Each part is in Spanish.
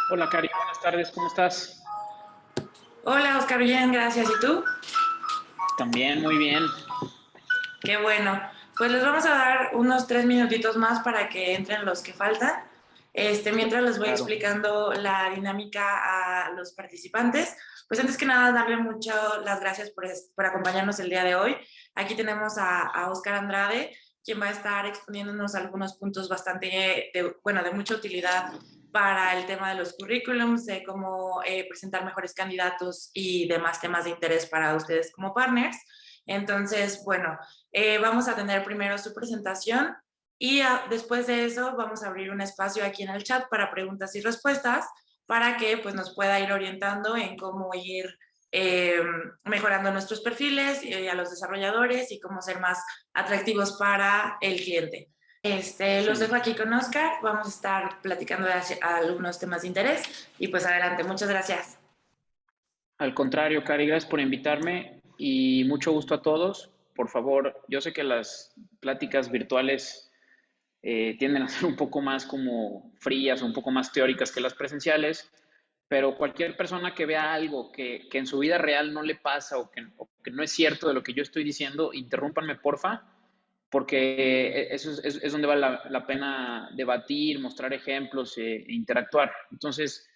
Hola, Cari, buenas tardes, ¿cómo estás? Hola Oscar, bien, gracias. ¿Y tú? También, muy bien. Qué bueno. Pues les vamos a dar unos 3 minutitos más para que entren los que faltan. Mientras les voy Claro. explicando la dinámica a los participantes. Pues antes que nada, darle mucho las gracias por acompañarnos el día de hoy. Aquí tenemos a Oscar Andrade, quien va a estar exponiéndonos algunos puntos bastante, de mucha utilidad para el tema de los currículums, de cómo presentar mejores candidatos y demás temas de interés para ustedes como partners. Entonces, bueno, vamos a tener primero su presentación y después de eso vamos a abrir un espacio aquí en el chat para preguntas y respuestas para que pues, nos pueda ir orientando en cómo ir eh, mejorando nuestros perfiles a los desarrolladores y cómo ser más atractivos para el cliente. Los dejo Sí. aquí con Oscar, vamos a estar platicando de algunos temas de interés y pues adelante, muchas gracias. Al contrario, Cari, gracias por invitarme y mucho gusto a todos. Por favor, yo sé que las pláticas virtuales tienden a ser un poco más como frías, un poco más teóricas que las presenciales, pero cualquier persona que vea algo que en su vida real no le pasa o que no es cierto de lo que yo estoy diciendo, interrúmpanme, porfa, porque eso es donde vale la pena debatir, mostrar ejemplos e interactuar. Entonces,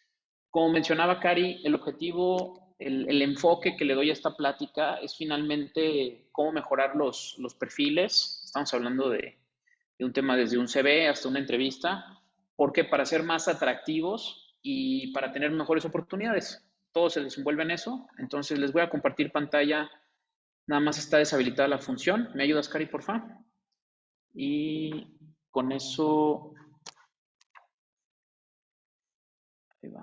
como mencionaba Cari, el objetivo, el enfoque que le doy a esta plática es finalmente cómo mejorar los perfiles. Estamos hablando de un tema desde un CV hasta una entrevista, porque para ser más atractivos y para tener mejores oportunidades. Todo se desenvuelve en eso. Entonces les voy a compartir pantalla. Nada más está deshabilitada la función. ¿Me ayudas, Cari, por favor? Y con eso, ahí va.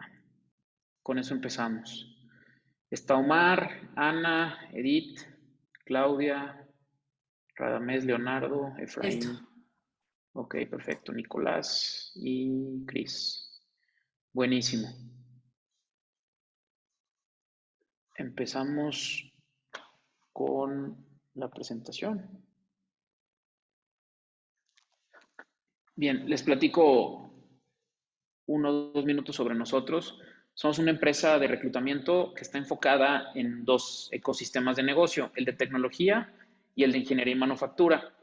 Con eso empezamos. Está Omar, Ana, Edith, Claudia, Radamés, Leonardo, Listo. Efraín. Ok, perfecto. Nicolás y Cris. Buenísimo. Empezamos con la presentación. Bien, les platico 1 o 2 minutos sobre nosotros. Somos una empresa de reclutamiento que está enfocada en dos ecosistemas de negocio, el de tecnología y el de ingeniería y manufactura.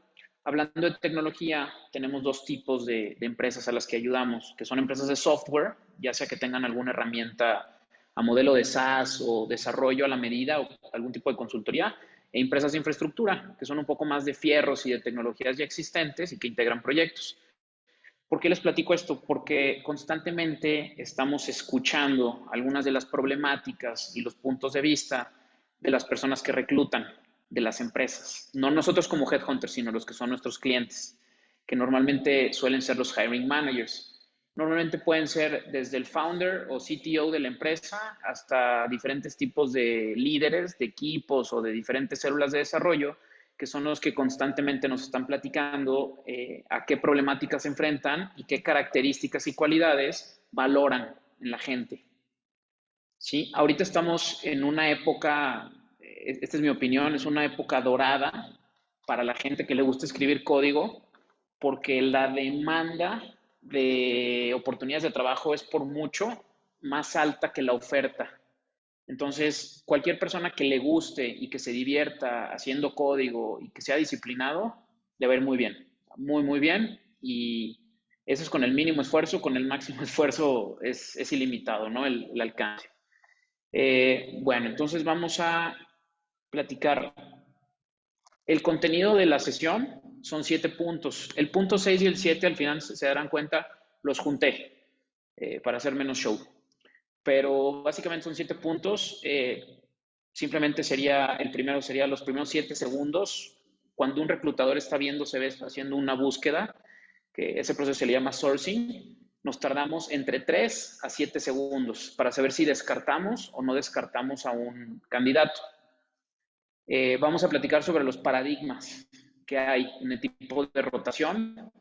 Hablando de tecnología, tenemos dos tipos de empresas a las que ayudamos, que son empresas de software, ya sea que tengan alguna herramienta a modelo de SaaS o desarrollo a la medida o algún tipo de consultoría, e empresas de infraestructura, que son un poco más de fierros y de tecnologías ya existentes y que integran proyectos. ¿Por qué les platico esto? Porque constantemente estamos escuchando algunas de las problemáticas y los puntos de vista de las personas que reclutan, de las empresas. No nosotros como headhunters, sino los que son nuestros clientes, que normalmente suelen ser los hiring managers. Normalmente pueden ser desde el founder o CTO de la empresa hasta diferentes tipos de líderes, de equipos o de diferentes células de desarrollo que son los que constantemente nos están platicando a qué problemáticas se enfrentan y qué características y cualidades valoran en la gente. ¿Sí? Ahorita estamos en una época, esta es mi opinión, es una época dorada para la gente que le gusta escribir código, porque la demanda de oportunidades de trabajo es por mucho más alta que la oferta. Entonces, cualquier persona que le guste y que se divierta haciendo código y que sea disciplinado, le va a ir muy bien, muy, muy bien. Y eso es con el mínimo esfuerzo, con el máximo esfuerzo es ilimitado, ¿no? El alcance. Bueno, entonces vamos a platicar. El contenido de la sesión son 7 puntos. El punto 6 y el 7 al final se darán cuenta, los junté para hacer menos show. Pero básicamente son 7 puntos. Simplemente sería, el primero sería los primeros 7 segundos. Cuando un reclutador está viendo, se ve haciendo una búsqueda, que ese proceso se le llama sourcing, nos tardamos entre 3 a 7 segundos para saber si descartamos o no descartamos a un candidato. Vamos a platicar sobre los paradigmas que hay en el tipo de rotación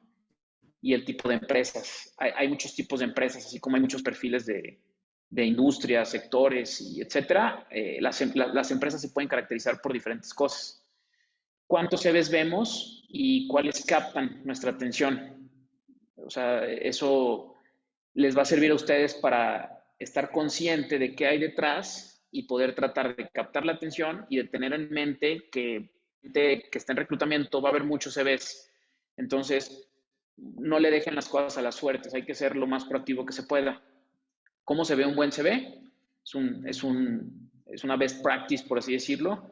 y el tipo de empresas. Hay muchos tipos de empresas, así como hay muchos perfiles de industrias, sectores y etcétera. Las empresas se pueden caracterizar por diferentes cosas. ¿Cuántos CVs vemos y cuáles captan nuestra atención? O sea, eso les va a servir a ustedes para estar consciente de qué hay detrás y poder tratar de captar la atención y de tener en mente que gente que está en reclutamiento va a haber muchos CVs. Entonces, no le dejen las cosas a la suerte, hay que ser lo más proactivo que se pueda. ¿Cómo se ve un buen CV? Es una best practice, por así decirlo.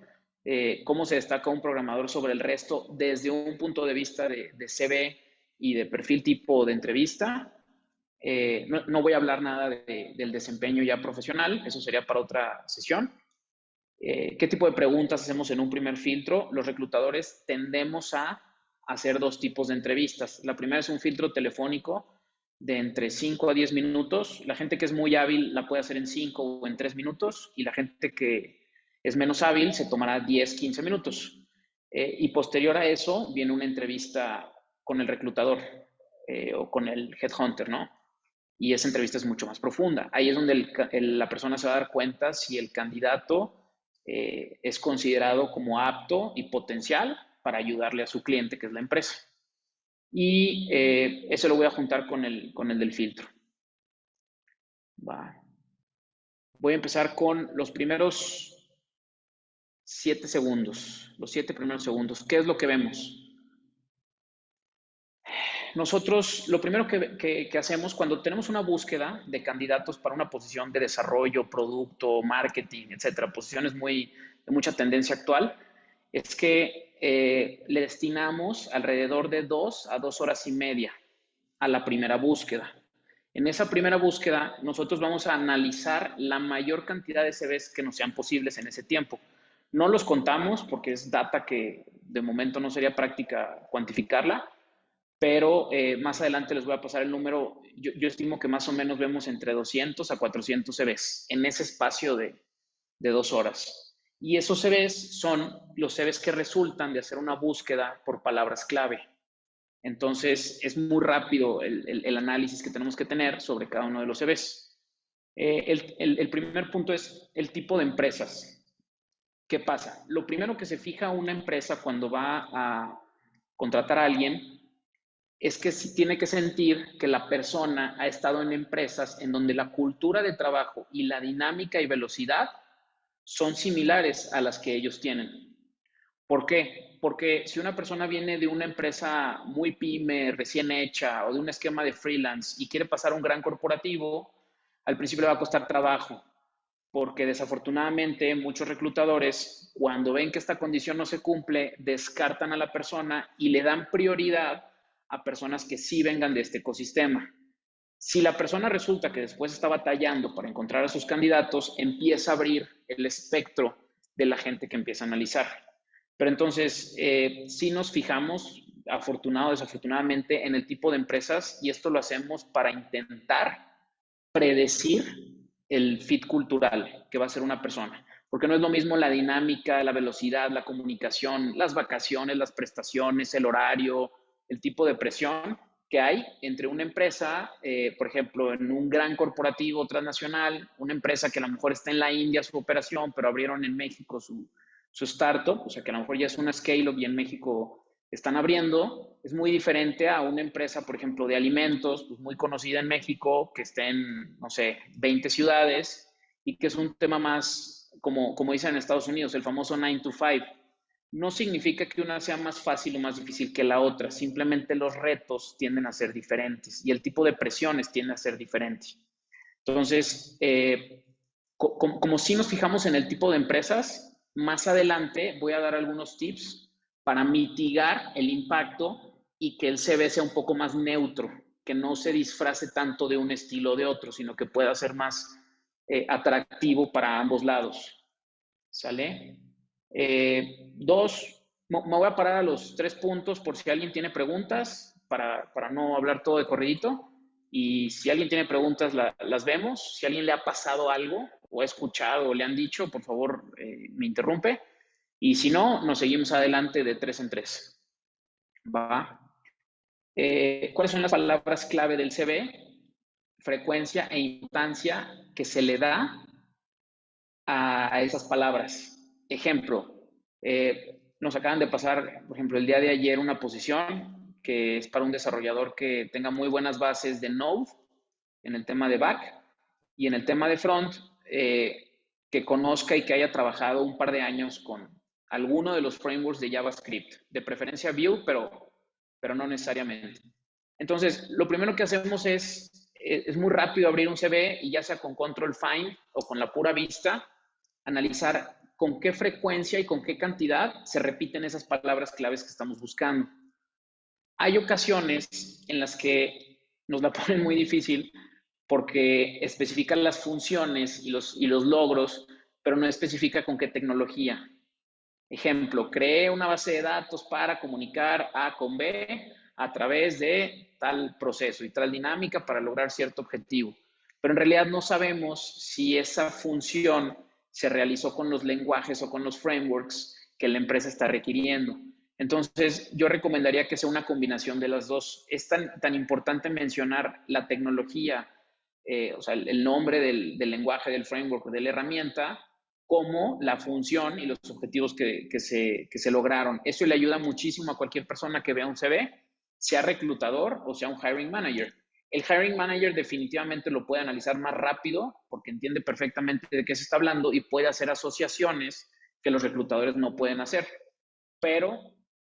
¿Cómo se destaca un programador sobre el resto desde un punto de vista de CV y de perfil tipo de entrevista? No voy a hablar nada del desempeño ya profesional, eso sería para otra sesión. ¿Qué tipo de preguntas hacemos en un primer filtro? Los reclutadores tendemos a hacer dos tipos de entrevistas. La primera es un filtro telefónico de entre 5 a 10 minutos. La gente que es muy hábil la puede hacer en 5 o en 3 minutos y la gente que es menos hábil se tomará 10, 15 minutos. Y posterior a eso viene una entrevista con el reclutador o con el headhunter, ¿no? Y esa entrevista es mucho más profunda. Ahí es donde la persona se va a dar cuenta si el candidato es considerado como apto y potencial para ayudarle a su cliente, que es la empresa. Y eso lo voy a juntar con el del filtro. Va. Voy a empezar con los primeros 7 segundos, los 7 primeros segundos. ¿Qué es lo que vemos? Nosotros lo primero que hacemos cuando tenemos una búsqueda de candidatos para una posición de desarrollo, producto, marketing, etcétera, posiciones de mucha tendencia actual, es que le destinamos alrededor de 2 a 2 horas y media a la primera búsqueda. En esa primera búsqueda, nosotros vamos a analizar la mayor cantidad de CVs que nos sean posibles en ese tiempo. No los contamos porque es data que de momento no sería práctica cuantificarla, pero más adelante les voy a pasar el número. Yo estimo que más o menos vemos entre 200 a 400 CVs en ese espacio de 2 horas. Y esos CVs son los CVs que resultan de hacer una búsqueda por palabras clave. Entonces, es muy rápido el análisis que tenemos que tener sobre cada uno de los CVs. El primer punto es el tipo de empresas. ¿Qué pasa? Lo primero que se fija una empresa cuando va a contratar a alguien es que tiene que sentir que la persona ha estado en empresas en donde la cultura de trabajo y la dinámica y velocidad son similares a las que ellos tienen. ¿Por qué? Porque si una persona viene de una empresa muy pyme, recién hecha, o de un esquema de freelance y quiere pasar a un gran corporativo, al principio le va a costar trabajo, porque desafortunadamente muchos reclutadores, cuando ven que esta condición no se cumple, descartan a la persona y le dan prioridad a personas que sí vengan de este ecosistema. Si la persona resulta que después está batallando para encontrar a sus candidatos, empieza a abrir el espectro de la gente que empieza a analizar. Pero entonces, sí nos fijamos, afortunado o desafortunadamente, en el tipo de empresas y esto lo hacemos para intentar predecir el fit cultural que va a ser una persona. Porque no es lo mismo la dinámica, la velocidad, la comunicación, las vacaciones, las prestaciones, el horario, el tipo de presión que hay entre una empresa, por ejemplo, en un gran corporativo transnacional, una empresa que a lo mejor está en la India su operación, pero abrieron en México su startup, o sea que a lo mejor ya es una scale-up y en México están abriendo, es muy diferente a una empresa, por ejemplo, de alimentos, pues muy conocida en México, que esté en, no sé, 20 ciudades y que es un tema más, como dicen en Estados Unidos, el famoso 9 to 5. No significa que una sea más fácil o más difícil que la otra, simplemente los retos tienden a ser diferentes y el tipo de presiones tiende a ser diferente. Entonces, como si nos fijamos en el tipo de empresas, más adelante voy a dar algunos tips para mitigar el impacto y que el CV sea un poco más neutro, que no se disfrace tanto de un estilo o de otro, sino que pueda ser más atractivo para ambos lados. ¿Sale? Dos, me voy a parar a los 3 puntos por si alguien tiene preguntas, para no hablar todo de corridito. Y si alguien tiene preguntas, las vemos. Si a alguien le ha pasado algo, o ha escuchado, o le han dicho, por favor, me interrumpe. Y si no, nos seguimos adelante de 3 en 3. ¿Va? ¿Cuáles son las palabras clave del CV? Frecuencia e importancia que se le da a esas palabras. Ejemplo, nos acaban de pasar, por ejemplo, el día de ayer una posición que es para un desarrollador que tenga muy buenas bases de Node en el tema de back Y en el tema de front, que conozca y que haya trabajado un par de años con alguno de los frameworks de JavaScript, de preferencia Vue, pero no necesariamente. Entonces, lo primero que hacemos es muy rápido abrir un CV y ya sea con Control Find o con la pura vista, analizar con qué frecuencia y con qué cantidad se repiten esas palabras claves que estamos buscando. Hay ocasiones en las que nos la ponen muy difícil porque especifican las funciones y los logros, pero no especifica con qué tecnología. Ejemplo, creé una base de datos para comunicar A con B a través de tal proceso y tal dinámica para lograr cierto objetivo. Pero en realidad no sabemos si esa función se realizó con los lenguajes o con los frameworks que la empresa está requiriendo. Entonces, yo recomendaría que sea una combinación de las dos. Es tan importante mencionar la tecnología, o sea, el nombre del lenguaje, del framework, de la herramienta, como la función y los objetivos que se lograron. Eso le ayuda muchísimo a cualquier persona que vea un CV, sea reclutador o sea un hiring manager. El hiring manager definitivamente lo puede analizar más rápido porque entiende perfectamente de qué se está hablando y puede hacer asociaciones que los reclutadores no pueden hacer. Pero,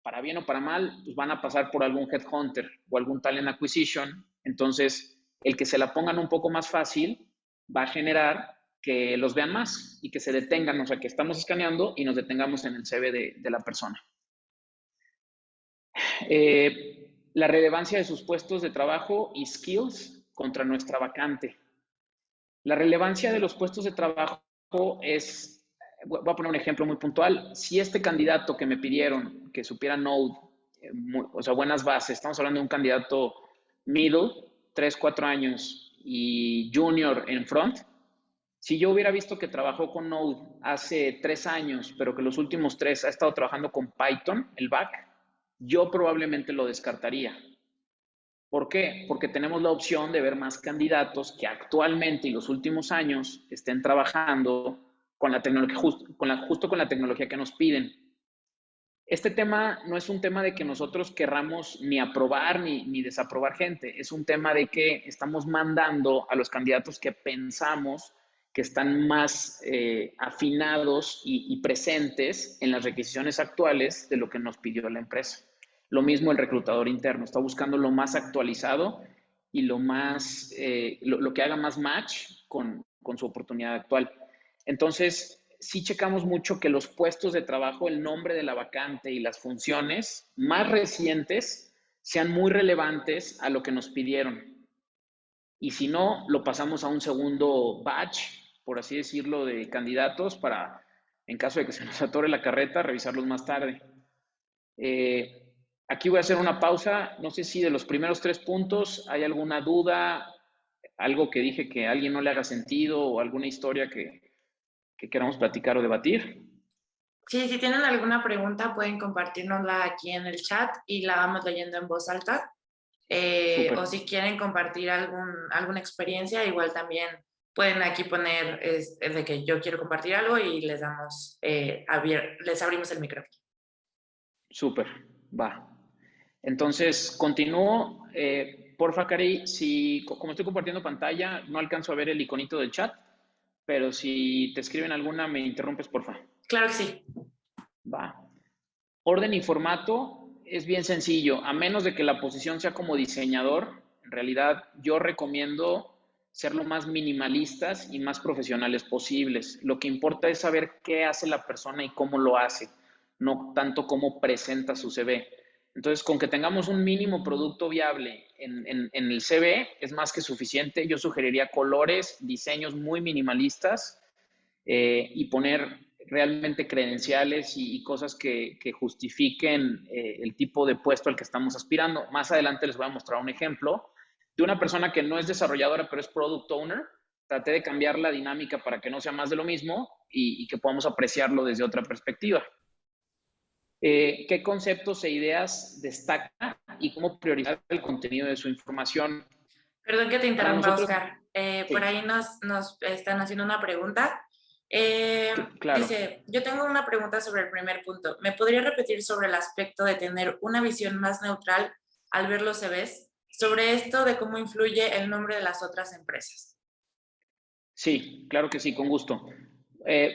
para bien o para mal, pues van a pasar por algún headhunter o algún talent acquisition. Entonces, el que se la pongan un poco más fácil va a generar que los vean más y que se detengan, o sea, que estamos escaneando y nos detengamos en el CV de la persona. La relevancia de sus puestos de trabajo y skills contra nuestra vacante. La relevancia de los puestos de trabajo es, voy a poner un ejemplo muy puntual, si este candidato que me pidieron que supiera Node, o sea, buenas bases, estamos hablando de un candidato middle, 3, 4 años y junior en front, si yo hubiera visto que trabajó con Node hace 3 años, pero que los últimos 3 ha estado trabajando con Python, el back, yo probablemente lo descartaría. ¿Por qué? Porque tenemos la opción de ver más candidatos que actualmente y los últimos años estén trabajando con la tecnología, justo con la tecnología que nos piden. Este tema no es un tema de que nosotros querramos ni aprobar ni desaprobar gente, es un tema de que estamos mandando a los candidatos que pensamos que están más afinados y presentes en las requisiciones actuales de lo que nos pidió la empresa. Lo mismo el reclutador interno, está buscando lo más actualizado y lo que haga más match con su oportunidad actual. Entonces, sí checamos mucho que los puestos de trabajo, el nombre de la vacante y las funciones más recientes sean muy relevantes a lo que nos pidieron. Y si no, lo pasamos a un segundo batch, por así decirlo, de candidatos para, en caso de que se nos atore la carreta, revisarlos más tarde. Aquí voy a hacer una pausa. No sé si de los primeros 3 puntos hay alguna duda, algo que dije que a alguien no le haga sentido o alguna historia que queramos platicar o debatir. Sí, si tienen alguna pregunta pueden compartirnosla aquí en el chat y la vamos leyendo en voz alta. O si quieren compartir alguna experiencia, igual también pueden aquí poner de que yo quiero compartir algo y les damos, les abrimos el micrófono. Súper, va. Entonces, continúo. Porfa, Cari, si como estoy compartiendo pantalla, no alcanzo a ver el iconito del chat, pero si te escriben alguna, me interrumpes, porfa. Claro que sí. Va. Orden y formato es bien sencillo, a menos de que la posición sea como diseñador. En realidad, yo recomiendo ser lo más minimalistas y más profesionales posibles. Lo que importa es saber qué hace la persona y cómo lo hace, no tanto cómo presenta su CV. Entonces, con que tengamos un mínimo producto viable en el CV es más que suficiente. Yo sugeriría colores, diseños muy minimalistas y poner realmente credenciales y cosas que justifiquen el tipo de puesto al que estamos aspirando. Más adelante les voy a mostrar un ejemplo de una persona que no es desarrolladora, pero es product owner. Traté de cambiar la dinámica para que no sea más de lo mismo y que podamos apreciarlo desde otra perspectiva. ¿Qué conceptos e ideas destaca y cómo priorizar el contenido de su información? Perdón que te interrumpa, nosotros, Oscar. sí, Por ahí nos están haciendo una pregunta. claro. Dice, yo tengo una pregunta sobre el primer punto. ¿Me podría repetir sobre el aspecto de tener una visión más neutral al ver los CVs? Sobre esto de cómo influye el nombre de las otras empresas. Sí, claro que sí, con gusto.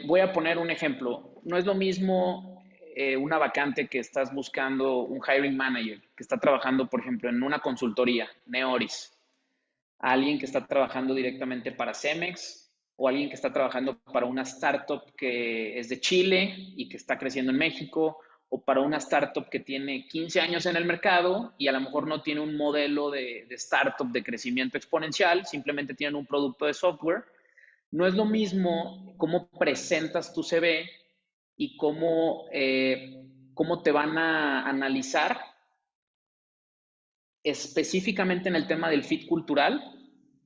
Voy a poner un ejemplo. No es lo mismo una vacante que estás buscando un hiring manager que está trabajando, por ejemplo, en una consultoría, Neoris, a alguien que está trabajando directamente para Cemex o alguien que está trabajando para una startup que es de Chile y que está creciendo en México o para una startup que tiene 15 años en el mercado y a lo mejor no tiene un modelo de startup de crecimiento exponencial, simplemente tienen un producto de software. No es lo mismo cómo presentas tu CV y cómo te van a analizar específicamente en el tema del fit cultural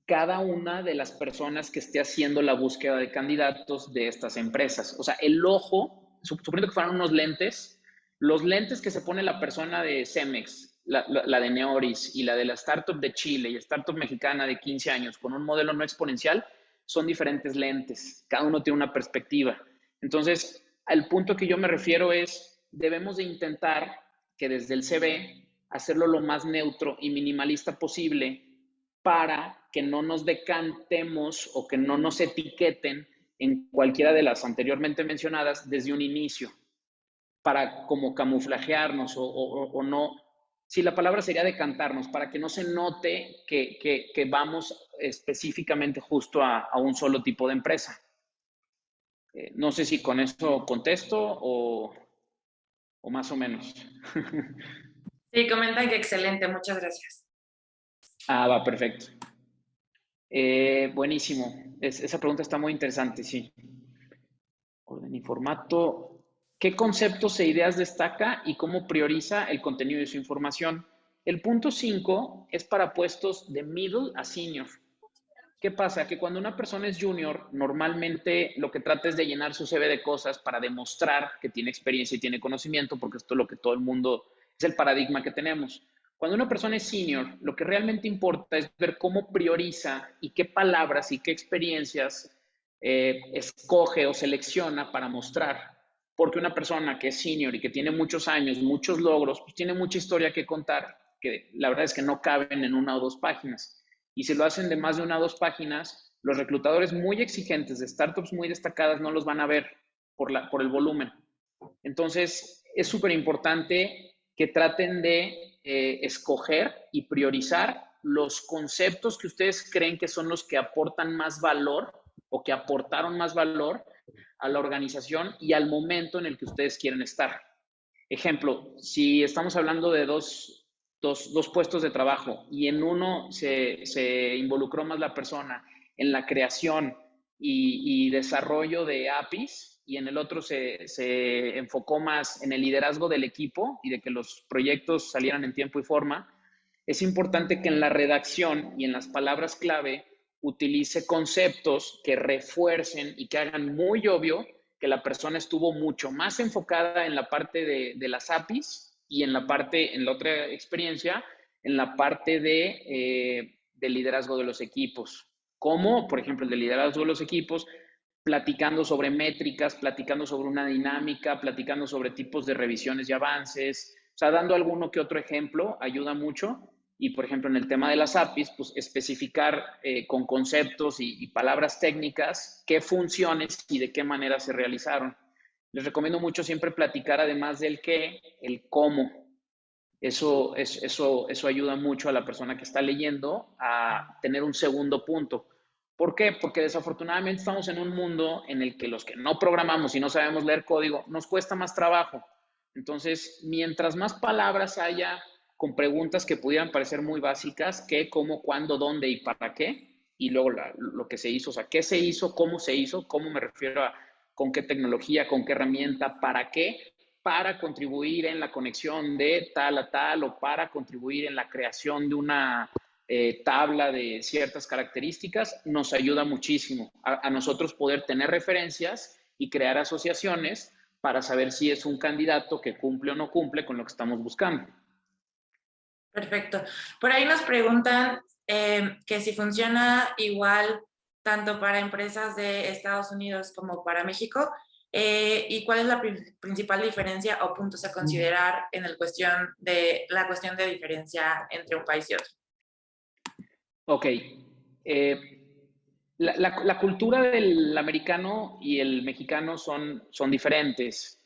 cada una de las personas que esté haciendo la búsqueda de candidatos de estas empresas. O sea, el ojo, suponiendo que fueran unos lentes, los lentes que se pone la persona de Cemex, la de Neoris y la de la startup de Chile y startup mexicana de 15 años con un modelo no exponencial, son diferentes lentes. Cada uno tiene una perspectiva. Entonces, al punto que yo me refiero es, debemos de intentar que desde el CV hacerlo lo más neutro y minimalista posible para que no nos decantemos o que no nos etiqueten en cualquiera de las anteriormente mencionadas desde un inicio, para como camuflajearnos o no. Si la palabra sería decantarnos, para que no se note que vamos específicamente justo a un solo tipo de empresa. No sé si con esto contesto o más o menos. Sí, comentan que excelente, muchas gracias. Va, perfecto. Buenísimo. Esa pregunta está muy interesante, sí. Orden y formato. ¿Qué conceptos e ideas destaca y cómo prioriza el contenido de su información? El punto 5 es para puestos de middle a senior. ¿Qué pasa? Que cuando una persona es junior, normalmente lo que trata es de llenar su CV de cosas para demostrar que tiene experiencia y tiene conocimiento, porque esto es lo que todo el mundo, es el paradigma que tenemos. Cuando una persona es senior, lo que realmente importa es ver cómo prioriza y qué palabras y qué experiencias escoge o selecciona para mostrar. Porque una persona que es senior y que tiene muchos años, muchos logros, pues tiene mucha historia que contar, que la verdad es que no caben en una o dos páginas. Y si lo hacen de más de una o dos páginas, los reclutadores muy exigentes de startups muy destacadas no los van a ver por el volumen. Entonces, es súper importante que traten de escoger y priorizar los conceptos que ustedes creen que son los que aportan más valor o que aportaron más valor a la organización y al momento en el que ustedes quieren estar. Ejemplo, si estamos hablando de dos puestos de trabajo y en uno se involucró más la persona en la creación y desarrollo de APIs y en el otro se enfocó más en el liderazgo del equipo y de que los proyectos salieran en tiempo y forma, es importante que en la redacción y en las palabras clave utilice conceptos que refuercen y que hagan muy obvio que la persona estuvo mucho más enfocada en la parte de las APIs y en la otra experiencia, en la parte de liderazgo de los equipos. Como, por ejemplo, el de liderazgo de los equipos, platicando sobre métricas, platicando sobre una dinámica, platicando sobre tipos de revisiones y avances, o sea, dando alguno que otro ejemplo ayuda mucho. Y, por ejemplo, en el tema de las APIs, pues especificar con conceptos y palabras técnicas qué funciones y de qué manera se realizaron. Les recomiendo mucho siempre platicar, además del qué, el cómo. Eso ayuda mucho a la persona que está leyendo a tener un segundo punto. ¿Por qué? Porque desafortunadamente estamos en un mundo en el que los que no programamos y no sabemos leer código nos cuesta más trabajo. Entonces, mientras más palabras haya con preguntas que pudieran parecer muy básicas, qué, cómo, cuándo, dónde y para qué, y luego lo que se hizo, o sea, qué se hizo, cómo me refiero a con qué tecnología, con qué herramienta, para contribuir en la conexión de tal a tal o para contribuir en la creación de una tabla de ciertas características, nos ayuda muchísimo a nosotros poder tener referencias y crear asociaciones para saber si es un candidato que cumple o no cumple con lo que estamos buscando. Perfecto. Por ahí nos preguntan que si funciona igual tanto para empresas de Estados Unidos como para México y cuál es la principal diferencia o puntos a considerar en la cuestión de diferencia entre un país y otro. Ok. la cultura del americano y el mexicano son diferentes.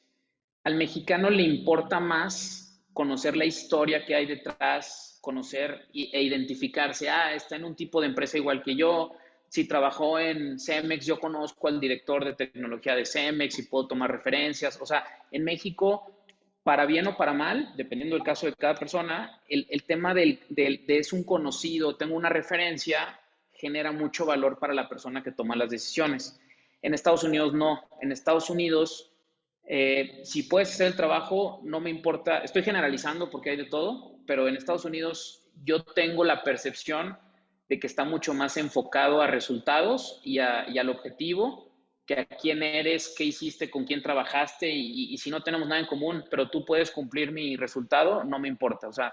Al mexicano le importa más conocer la historia que hay detrás, conocer e identificarse. Ah, está en un tipo de empresa igual que yo. Si trabajó en Cemex, yo conozco al director de tecnología de Cemex y puedo tomar referencias. O sea, en México, para bien o para mal, dependiendo del caso de cada persona, el tema de es un conocido, tengo una referencia, genera mucho valor para la persona que toma las decisiones. En Estados Unidos no. En Estados Unidos, si puedes hacer el trabajo, no me importa. Estoy generalizando porque hay de todo, pero en Estados Unidos yo tengo la percepción de que está mucho más enfocado a resultados y al objetivo que a quién eres, qué hiciste, con quién trabajaste y si no tenemos nada en común, pero tú puedes cumplir mi resultado, no me importa. O sea,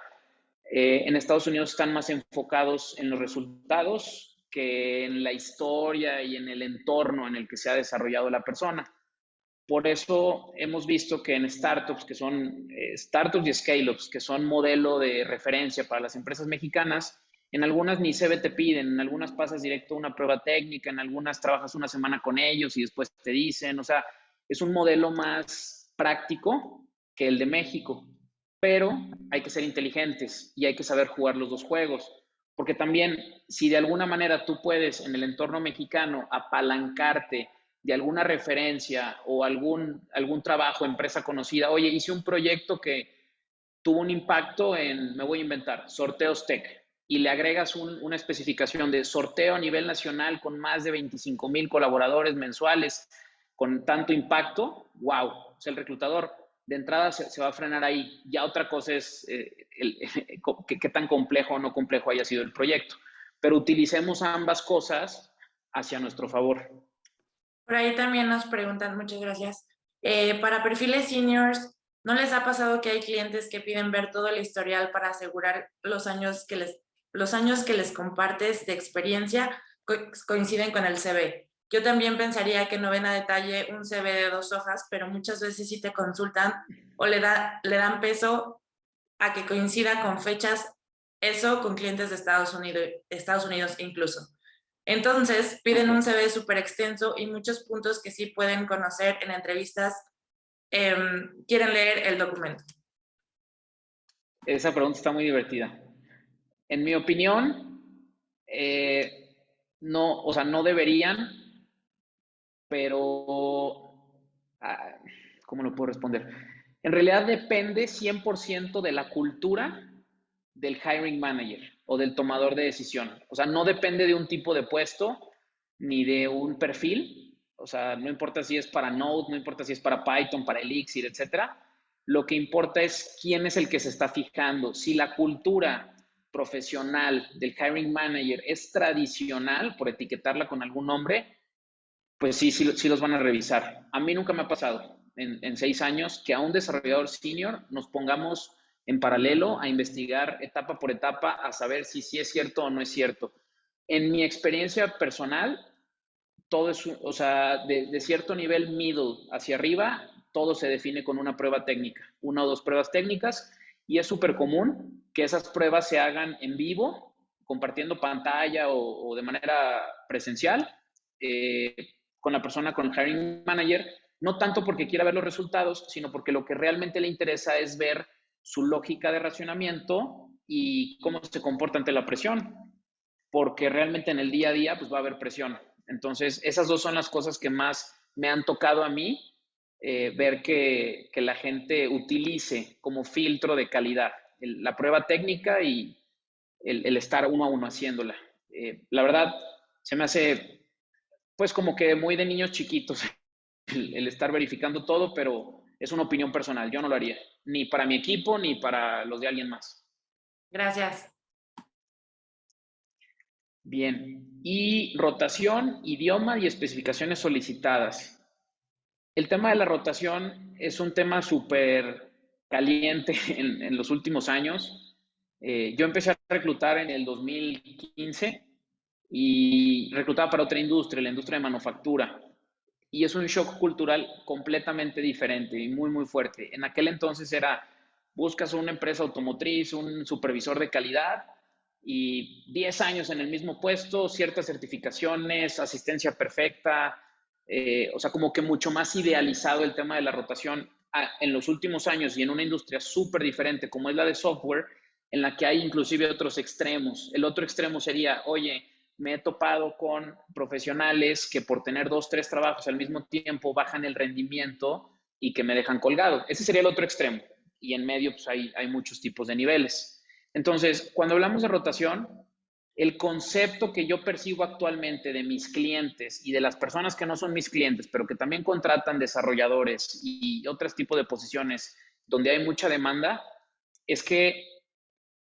en Estados Unidos están más enfocados en los resultados que en la historia y en el entorno en el que se ha desarrollado la persona. Por eso hemos visto que en startups, que son startups y scale-ups, que son modelo de referencia para las empresas mexicanas, en algunas ni CV te piden, en algunas pasas directo a una prueba técnica, en algunas trabajas una semana con ellos y después te dicen, o sea, es un modelo más práctico que el de México, pero hay que ser inteligentes y hay que saber jugar los dos juegos, porque también si de alguna manera tú puedes en el entorno mexicano apalancarte de alguna referencia o algún trabajo, empresa conocida, oye, hice un proyecto que tuvo un impacto en, me voy a inventar, sorteos tech, y le agregas una especificación de sorteo a nivel nacional con más de 25,000 colaboradores mensuales, con tanto impacto, wow, o sea, el reclutador de entrada se va a frenar ahí. Ya otra cosa es qué tan complejo o no complejo haya sido el proyecto, pero utilicemos ambas cosas hacia nuestro favor. Por ahí también nos preguntan, muchas gracias, para perfiles seniors, ¿no les ha pasado que hay clientes que piden ver todo el historial para asegurar los años que les compartes de experiencia coinciden con el CV? Yo también pensaría que no ven a detalle un CV de 2 hojas, pero muchas veces sí te consultan o le dan peso a que coincida con fechas, eso con clientes de Estados Unidos incluso. Entonces, piden un CV súper extenso y muchos puntos que sí pueden conocer en entrevistas, quieren leer el documento. Esa pregunta está muy divertida. En mi opinión, no, o sea, no deberían, pero ¿cómo lo puedo responder? En realidad depende 100% de la cultura del hiring manager o del tomador de decisión. O sea, no depende de un tipo de puesto ni de un perfil. O sea, no importa si es para Node, no importa si es para Python, para Elixir, etcétera. Lo que importa es quién es el que se está fijando. Si la cultura profesional del hiring manager es tradicional, por etiquetarla con algún nombre, pues sí los van a revisar. A mí nunca me ha pasado en 6 años que a un desarrollador senior nos pongamos en paralelo a investigar etapa por etapa a saber si sí es cierto o no es cierto. En mi experiencia personal, todo es, o sea, de cierto nivel middle hacia arriba, todo se define con una prueba técnica, una o dos pruebas técnicas, y es súper común que esas pruebas se hagan en vivo, compartiendo pantalla o de manera presencial, eh, con la persona, con el hiring manager, no tanto porque quiera ver los resultados, sino porque lo que realmente le interesa es ver su lógica de racionamiento y cómo se comporta ante la presión, porque realmente en el día a día pues va a haber presión. Entonces, esas dos son las cosas que más me han tocado a mí, ver que la gente utilice como filtro de calidad la prueba técnica y el estar uno a uno haciéndola. La verdad, se me hace pues como que muy de niños chiquitos el estar verificando todo, pero es una opinión personal, yo no lo haría, ni para mi equipo ni para los de alguien más. Gracias. Bien, y rotación, idioma y especificaciones solicitadas. El tema de la rotación es un tema súper caliente en los últimos años. Yo empecé a reclutar en el 2015 y reclutaba para otra industria, la industria de manufactura. Y es un shock cultural completamente diferente y muy, muy fuerte. En aquel entonces era, buscas una empresa automotriz, un supervisor de calidad y 10 años en el mismo puesto, ciertas certificaciones, asistencia perfecta, o sea, como que mucho más idealizado el tema de la rotación en los últimos años y en una industria súper diferente como es la de software, en la que hay inclusive otros extremos. El otro extremo sería, oye, me he topado con profesionales que por tener 2, 3 trabajos al mismo tiempo bajan el rendimiento y que me dejan colgado. Ese sería el otro extremo. Y en medio pues hay muchos tipos de niveles. Entonces, cuando hablamos de rotación, el concepto que yo percibo actualmente de mis clientes y de las personas que no son mis clientes, pero que también contratan desarrolladores y otros tipos de posiciones donde hay mucha demanda, es que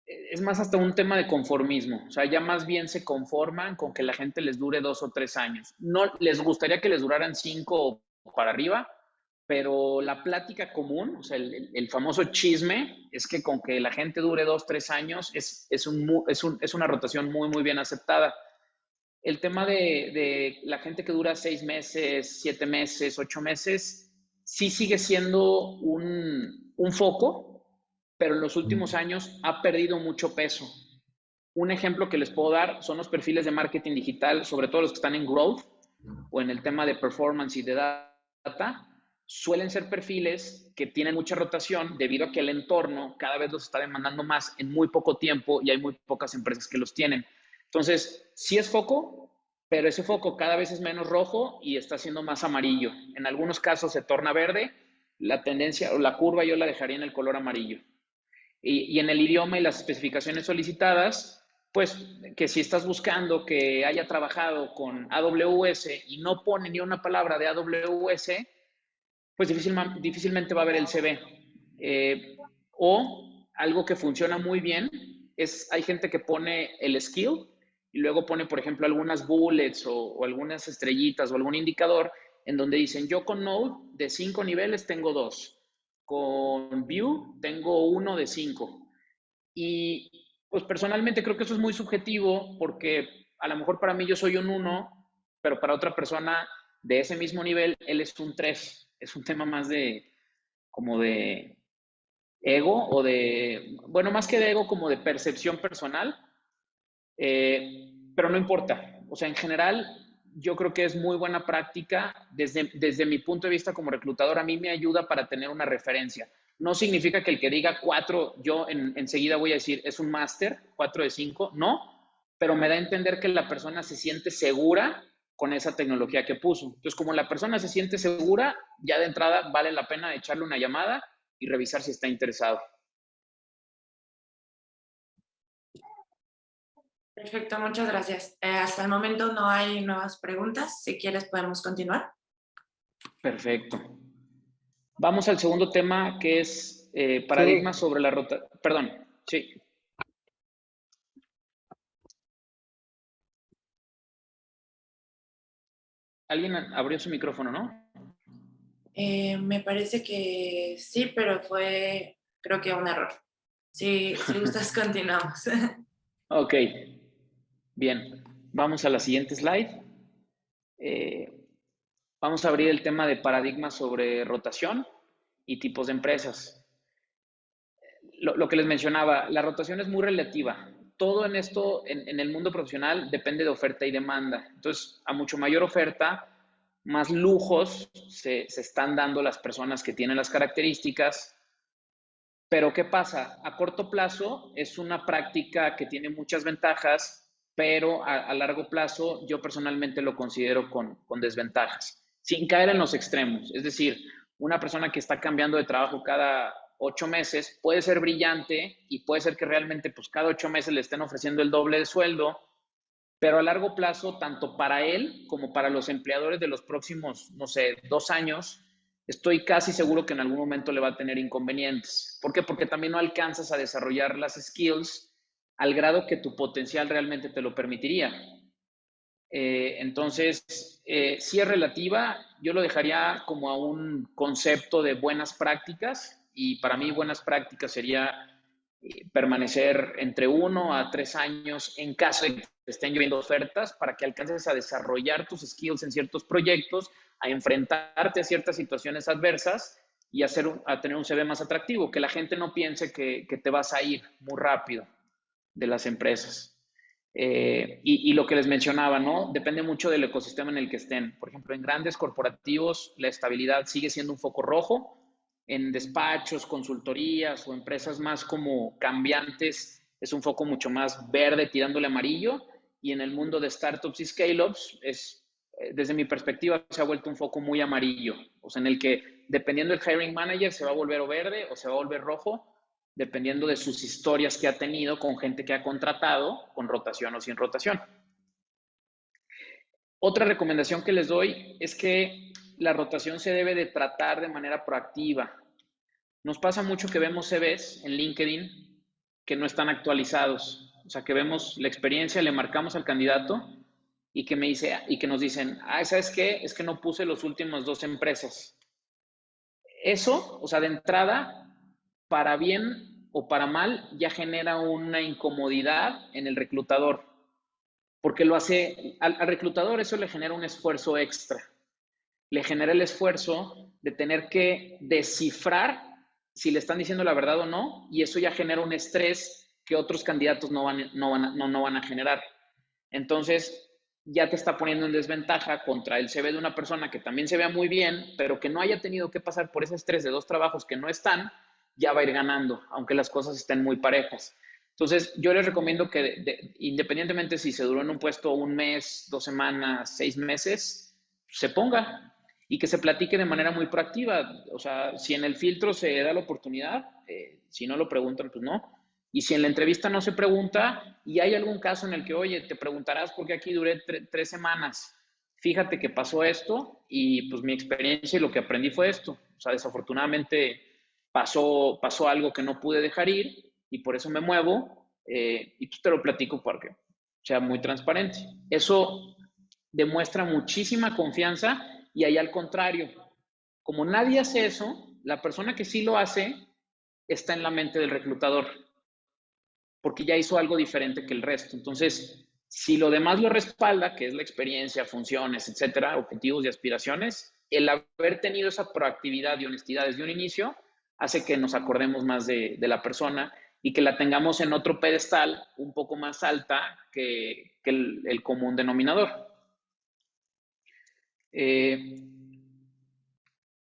es más hasta un tema de conformismo. O sea, ya más bien se conforman con que la gente les dure 2 o 3 años. No les gustaría que les duraran 5 o para arriba, pero la plática común, o sea, el famoso chisme, es que con que la gente dure 2 o 3 años es una rotación muy, muy bien aceptada. El tema de la gente que dura 6 meses, 7 meses, 8 meses, sí sigue siendo un foco, pero en los últimos años ha perdido mucho peso. Un ejemplo que les puedo dar son los perfiles de marketing digital, sobre todo los que están en growth o en el tema de performance y de data, suelen ser perfiles que tienen mucha rotación debido a que el entorno cada vez los está demandando más en muy poco tiempo y hay muy pocas empresas que los tienen. Entonces, sí es foco, pero ese foco cada vez es menos rojo y está siendo más amarillo. En algunos casos se torna verde, la tendencia o la curva yo la dejaría en el color amarillo. Y en el idioma y las especificaciones solicitadas, pues que si estás buscando que haya trabajado con AWS y no pone ni una palabra de AWS, pues difícilmente va a ver el CV. O algo que funciona muy bien es, hay gente que pone el skill y luego pone, por ejemplo, algunas bullets o algunas estrellitas o algún indicador en donde dicen, yo con Node de 5 niveles tengo 2, con Vue tengo 1 de 5. Y pues personalmente creo que eso es muy subjetivo porque a lo mejor para mí yo soy un 1, pero para otra persona de ese mismo nivel él es un 3. Es un tema más de como de ego o de, bueno, más que de ego, como de percepción personal, pero no importa. O sea, en general, yo creo que es muy buena práctica. Desde mi punto de vista como reclutador, a mí me ayuda para tener una referencia. No significa que el que diga 4, yo enseguida voy a decir, es un máster, 4 de 5, no, pero me da a entender que la persona se siente segura con esa tecnología que puso. Entonces, como la persona se siente segura, ya de entrada vale la pena echarle una llamada y revisar si está interesado. Perfecto, muchas gracias. Hasta el momento no hay nuevas preguntas. Si quieres podemos continuar. Perfecto. Vamos al segundo tema, que es paradigmas Sí, sobre la rota. Perdón, sí. Alguien abrió su micrófono, ¿no? Me parece que sí, pero fue, creo que un error. Sí, si gustas, continuamos. Ok, bien. Vamos a la siguiente slide. Eh, vamos a abrir el tema de paradigmas sobre rotación y tipos de empresas. Lo que les mencionaba, la rotación es muy relativa. Todo en esto, en el mundo profesional, depende de oferta y demanda. Entonces, a mucho mayor oferta, más lujos se están dando las personas que tienen las características. Pero ¿qué pasa? A corto plazo es una práctica que tiene muchas ventajas, pero a largo plazo yo personalmente lo considero con desventajas, sin caer en los extremos. Es decir, una persona que está cambiando de trabajo cada 8 meses puede ser brillante y puede ser que realmente pues cada 8 meses le estén ofreciendo el doble de sueldo, pero a largo plazo, tanto para él como para los empleadores de los próximos, no sé, 2 años, estoy casi seguro que en algún momento le va a tener inconvenientes. ¿Por qué? Porque también no alcanzas a desarrollar las skills al grado que tu potencial realmente te lo permitiría. Entonces, sí es relativa, yo lo dejaría como a un concepto de buenas prácticas y para mí buenas prácticas sería permanecer entre 1 a 3 años en caso de que te estén lloviendo ofertas para que alcances a desarrollar tus skills en ciertos proyectos, a enfrentarte a ciertas situaciones adversas y a tener un CV más atractivo, que la gente no piense que te vas a ir muy rápido. de las empresas. Y lo que les mencionaba, ¿no? Depende mucho del ecosistema en el que estén. Por ejemplo, en grandes corporativos la estabilidad sigue siendo un foco rojo. En despachos, consultorías o empresas más como cambiantes es un foco mucho más verde tirándole amarillo. Y en el mundo de startups y scale-ups desde mi perspectiva, se ha vuelto un foco muy amarillo. O sea, en el que dependiendo del hiring manager se va a volver o verde o se va a volver rojo, dependiendo de sus historias que ha tenido con gente que ha contratado, con rotación o sin rotación. Otra recomendación que les doy es que la rotación se debe de tratar de manera proactiva. Nos pasa mucho que vemos CVs en LinkedIn que no están actualizados. O sea, que vemos la experiencia, le marcamos al candidato y que nos dicen, ¿sabes qué? Es que no puse los últimos 2 empresas. Eso, o sea, de entrada, para bien o para mal, ya genera una incomodidad en el reclutador, porque lo hace, al reclutador eso le genera un esfuerzo extra, le genera el esfuerzo de tener que descifrar si le están diciendo la verdad o no, y eso ya genera un estrés que otros candidatos no van a generar. Entonces, ya te está poniendo en desventaja contra el CV de una persona que también se vea muy bien, pero que no haya tenido que pasar por ese estrés de 2 trabajos que no están, ya va a ir ganando, aunque las cosas estén muy parejas. Entonces, yo les recomiendo que independientemente si se duró en un puesto 1 mes, 2 semanas, 6 meses, se ponga y que se platique de manera muy proactiva. O sea, si en el filtro se da la oportunidad, si no lo preguntan, pues no. Y si en la entrevista no se pregunta y hay algún caso en el que, oye, te preguntarás por qué aquí duré 3 semanas, fíjate que pasó esto y pues mi experiencia y lo que aprendí fue esto. O sea, desafortunadamente pasó algo que no pude dejar ir y por eso me muevo y pues te lo platico para que sea muy transparente. Eso demuestra muchísima confianza y ahí al contrario, como nadie hace eso, la persona que sí lo hace está en la mente del reclutador porque ya hizo algo diferente que el resto. Entonces, si lo demás lo respalda, que es la experiencia, funciones, etcétera, objetivos y aspiraciones, el haber tenido esa proactividad y honestidad desde un inicio hace que nos acordemos más de la persona y que la tengamos en otro pedestal un poco más alta que el común denominador.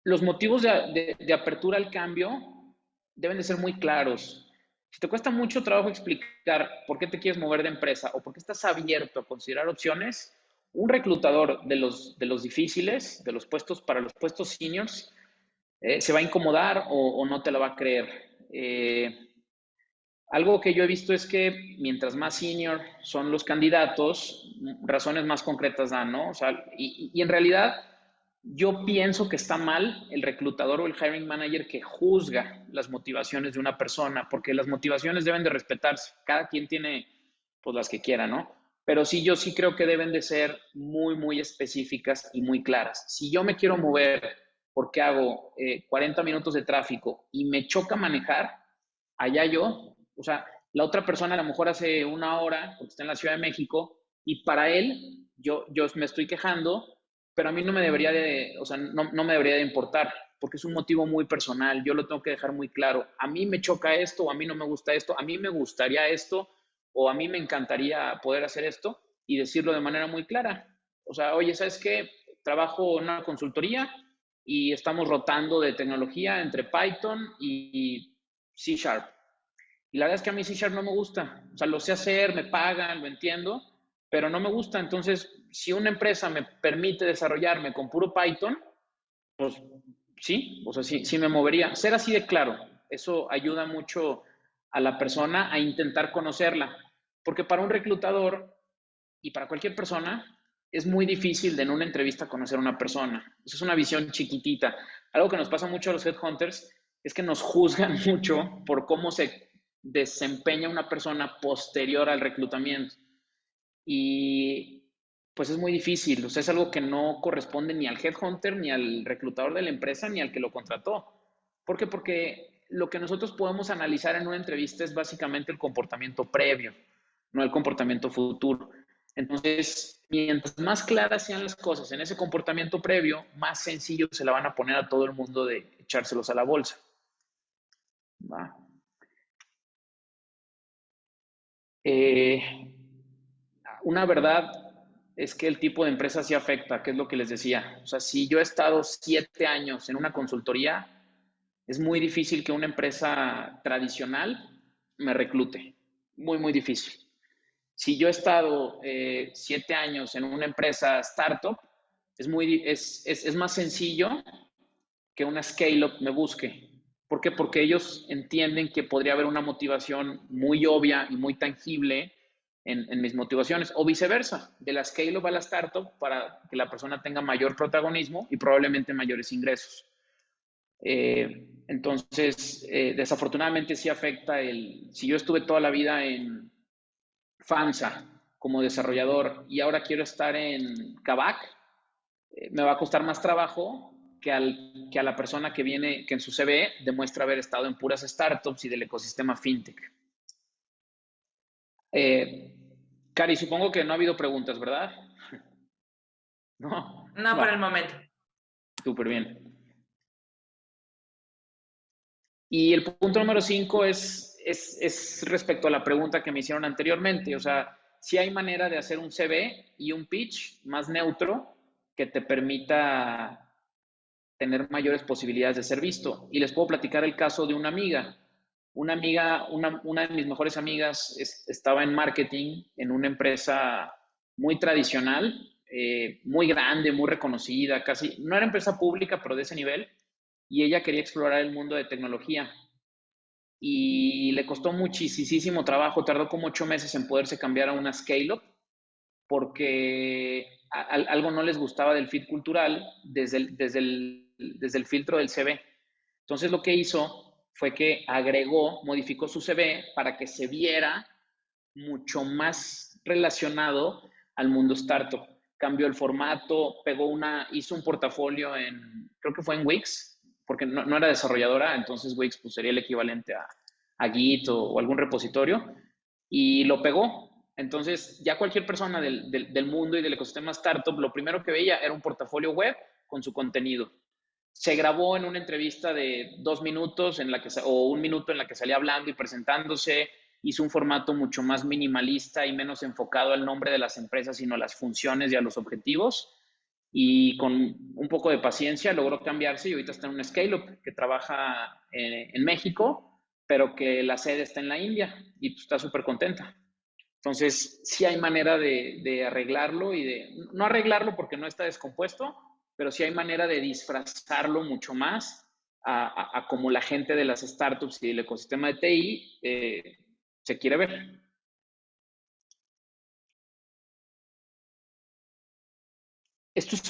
Los motivos de apertura al cambio deben de ser muy claros. Si te cuesta mucho trabajo explicar por qué te quieres mover de empresa o por qué estás abierto a considerar opciones, un reclutador de los difíciles, de los puestos para los puestos seniors, se va a incomodar o no te lo va a creer. Algo que yo he visto es que mientras más senior son los candidatos, razones más concretas dan, ¿no? O sea, y en realidad yo pienso que está mal el reclutador o el hiring manager que juzga las motivaciones de una persona, porque las motivaciones deben de respetarse. Cada quien tiene, pues, las que quiera, ¿no? Pero sí, yo sí creo que deben de ser muy, muy específicas y muy claras. Si yo me quiero mover porque hago 40 minutos de tráfico y me choca manejar, allá yo, o sea, la otra persona a lo mejor hace 1 hora porque está en la Ciudad de México y para él yo me estoy quejando, pero a mí no me debería de, o sea, no me debería de importar porque es un motivo muy personal, yo lo tengo que dejar muy claro. A mí me choca esto, o a mí no me gusta esto, a mí me gustaría esto, o a mí me encantaría poder hacer esto y decirlo de manera muy clara. O sea, oye, ¿sabes qué? Trabajo en una consultoría y estamos rotando de tecnología entre Python y C Sharp. Y la verdad es que a mí C Sharp no me gusta. O sea, lo sé hacer, me pagan, lo entiendo, pero no me gusta. Entonces, si una empresa me permite desarrollarme con puro Python, pues sí, o sea, sí me movería. Ser así de claro, eso ayuda mucho a la persona a intentar conocerla. Porque para un reclutador y para cualquier persona es muy difícil de en una entrevista conocer a una persona. Eso es una visión chiquitita. Algo que nos pasa mucho a los headhunters es que nos juzgan mucho por cómo se desempeña una persona posterior al reclutamiento. Y pues es muy difícil, o sea, es algo que no corresponde ni al headhunter, ni al reclutador de la empresa, ni al que lo contrató. ¿Por qué? Porque lo que nosotros podemos analizar en una entrevista es básicamente el comportamiento previo, no el comportamiento futuro. Entonces, mientras más claras sean las cosas en ese comportamiento previo, más sencillo se la van a poner a todo el mundo de echárselos a la bolsa. ¿Va? Eh, una verdad es que el tipo de empresa sí afecta, que es lo que les decía. O sea, si yo he estado 7 años en una consultoría, es muy difícil que una empresa tradicional me reclute. Muy, muy difícil. Si yo he estado 7 años en una empresa startup, es más sencillo que una scale-up me busque. ¿Por qué? Porque ellos entienden que podría haber una motivación muy obvia y muy tangible en mis motivaciones, o viceversa, de la scale-up a la startup para que la persona tenga mayor protagonismo y probablemente mayores ingresos. Entonces, desafortunadamente sí afecta si yo estuve toda la vida en FAMSA como desarrollador y ahora quiero estar en Kavak, me va a costar más trabajo que a la persona que viene, que en su CV demuestra haber estado en puras startups y del ecosistema fintech. Eh, Cari, supongo que no ha habido preguntas, ¿verdad? No, No por el va, momento. súper bien. Y el punto número 5 es respecto a la pregunta que me hicieron anteriormente. O sea, si hay manera de hacer un CV y un pitch más neutro que te permita tener mayores posibilidades de ser visto. Y les puedo platicar el caso de una amiga. Una de mis mejores amigas estaba en marketing en una empresa muy tradicional, muy grande, muy reconocida, casi, no era empresa pública, pero de ese nivel, y ella quería explorar el mundo de tecnología. Y le costó muchísimo trabajo, tardó como 8 meses en poderse cambiar a una scale-up, porque algo no les gustaba del fit cultural desde el filtro del CV. Entonces lo que hizo fue que modificó su CV para que se viera mucho más relacionado al mundo startup. Cambió el formato, hizo un portafolio creo que fue en Wix, porque no era desarrolladora, entonces Wix pues, sería el equivalente a Git o algún repositorio, y lo pegó. Entonces, ya cualquier persona del mundo y del ecosistema startup, lo primero que veía era un portafolio web con su contenido. Se grabó en una entrevista de 2 minutos o 1 minuto en la que salía hablando y presentándose. Hizo un formato mucho más minimalista y menos enfocado al nombre de las empresas, sino a las funciones y a los objetivos. Y con un poco de paciencia logró cambiarse y ahorita está en un scale-up que trabaja en México, pero que la sede está en la India y pues, está súper contenta. Entonces, sí hay manera de arreglarlo no arreglarlo porque no está descompuesto, pero sí hay manera de disfrazarlo mucho más a como la gente de las startups y del ecosistema de TI se quiere ver. Esto es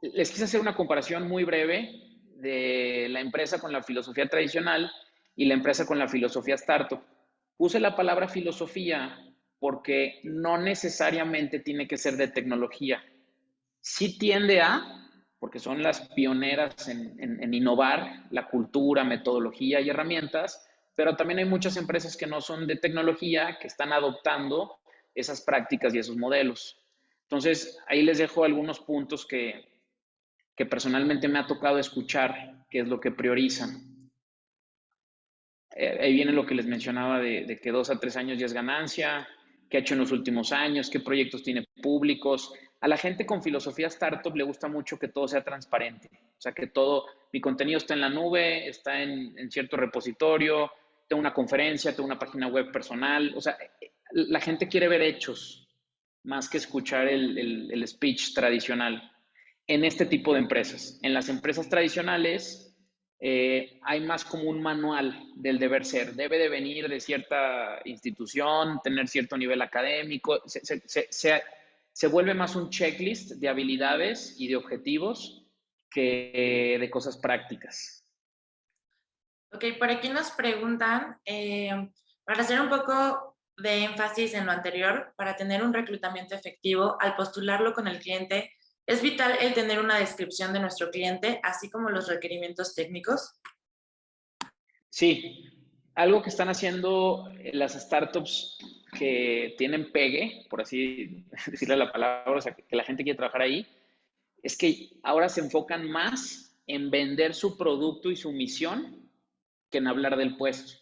les quise hacer una comparación muy breve de la empresa con la filosofía tradicional y la empresa con la filosofía startup. Puse la palabra filosofía porque no necesariamente tiene que ser de tecnología. Sí tiende porque son las pioneras en innovar la cultura, metodología y herramientas, pero también hay muchas empresas que no son de tecnología que están adoptando esas prácticas y esos modelos. Entonces, ahí les dejo algunos puntos que personalmente me ha tocado escuchar, qué es lo que priorizan. Ahí viene lo que les mencionaba de que 2 a 3 años ya es ganancia, qué ha hecho en los últimos años, qué proyectos tiene públicos. A la gente con filosofía startup le gusta mucho que todo sea transparente, o sea, que mi contenido está en la nube, está en cierto repositorio, tengo una conferencia, tengo una página web personal, o sea, la gente quiere ver hechos más que escuchar el speech tradicional en este tipo de empresas. En las empresas tradicionales hay más como un manual del deber ser. Debe de venir de cierta institución, tener cierto nivel académico. Se vuelve más un checklist de habilidades y de objetivos que de cosas prácticas. Ok, por aquí nos preguntan, para hacer un poco de énfasis en lo anterior, para tener un reclutamiento efectivo, al postularlo con el cliente, ¿es vital el tener una descripción de nuestro cliente, así como los requerimientos técnicos? Sí, algo que están haciendo las startups que tienen pegue, por así decirle la palabra, o sea, que la gente quiere trabajar ahí, es que ahora se enfocan más en vender su producto y su misión que en hablar del puesto.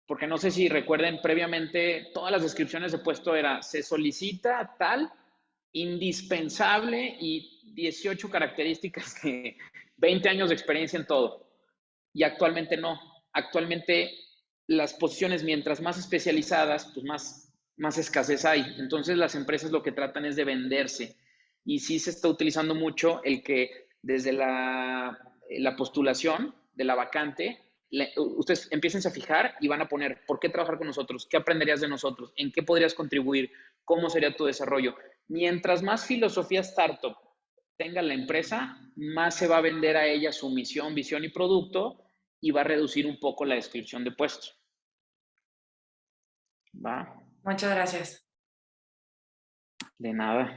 porque no sé si recuerden previamente, todas las descripciones de puesto era, se solicita tal, indispensable y 18 características de 20 años de experiencia en todo. Y actualmente no. Actualmente las posiciones, mientras más especializadas, pues más escasez hay. Entonces las empresas lo que tratan es de venderse. Y sí se está utilizando mucho el que desde la postulación de la vacante, ustedes empiecen a fijar y van a poner por qué trabajar con nosotros, qué aprenderías de nosotros, en qué podrías contribuir, cómo sería tu desarrollo. Mientras más filosofía startup tenga la empresa, más se va a vender a ella su misión, visión y producto y va a reducir un poco la descripción de puestos. ¿Va? Muchas gracias. De nada.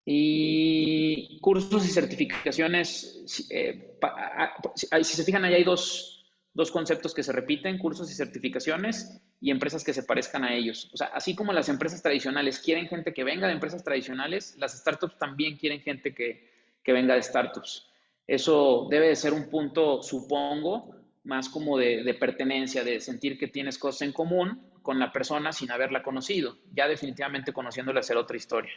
Y cursos y certificaciones, si se fijan, ahí hay dos conceptos que se repiten, cursos y certificaciones y empresas que se parezcan a ellos. O sea, así como las empresas tradicionales quieren gente que venga de empresas tradicionales, las startups también quieren gente que venga de startups. Eso debe de ser un punto, supongo, más como de pertenencia, de sentir que tienes cosas en común con la persona sin haberla conocido. Ya definitivamente conociéndola será otra historia.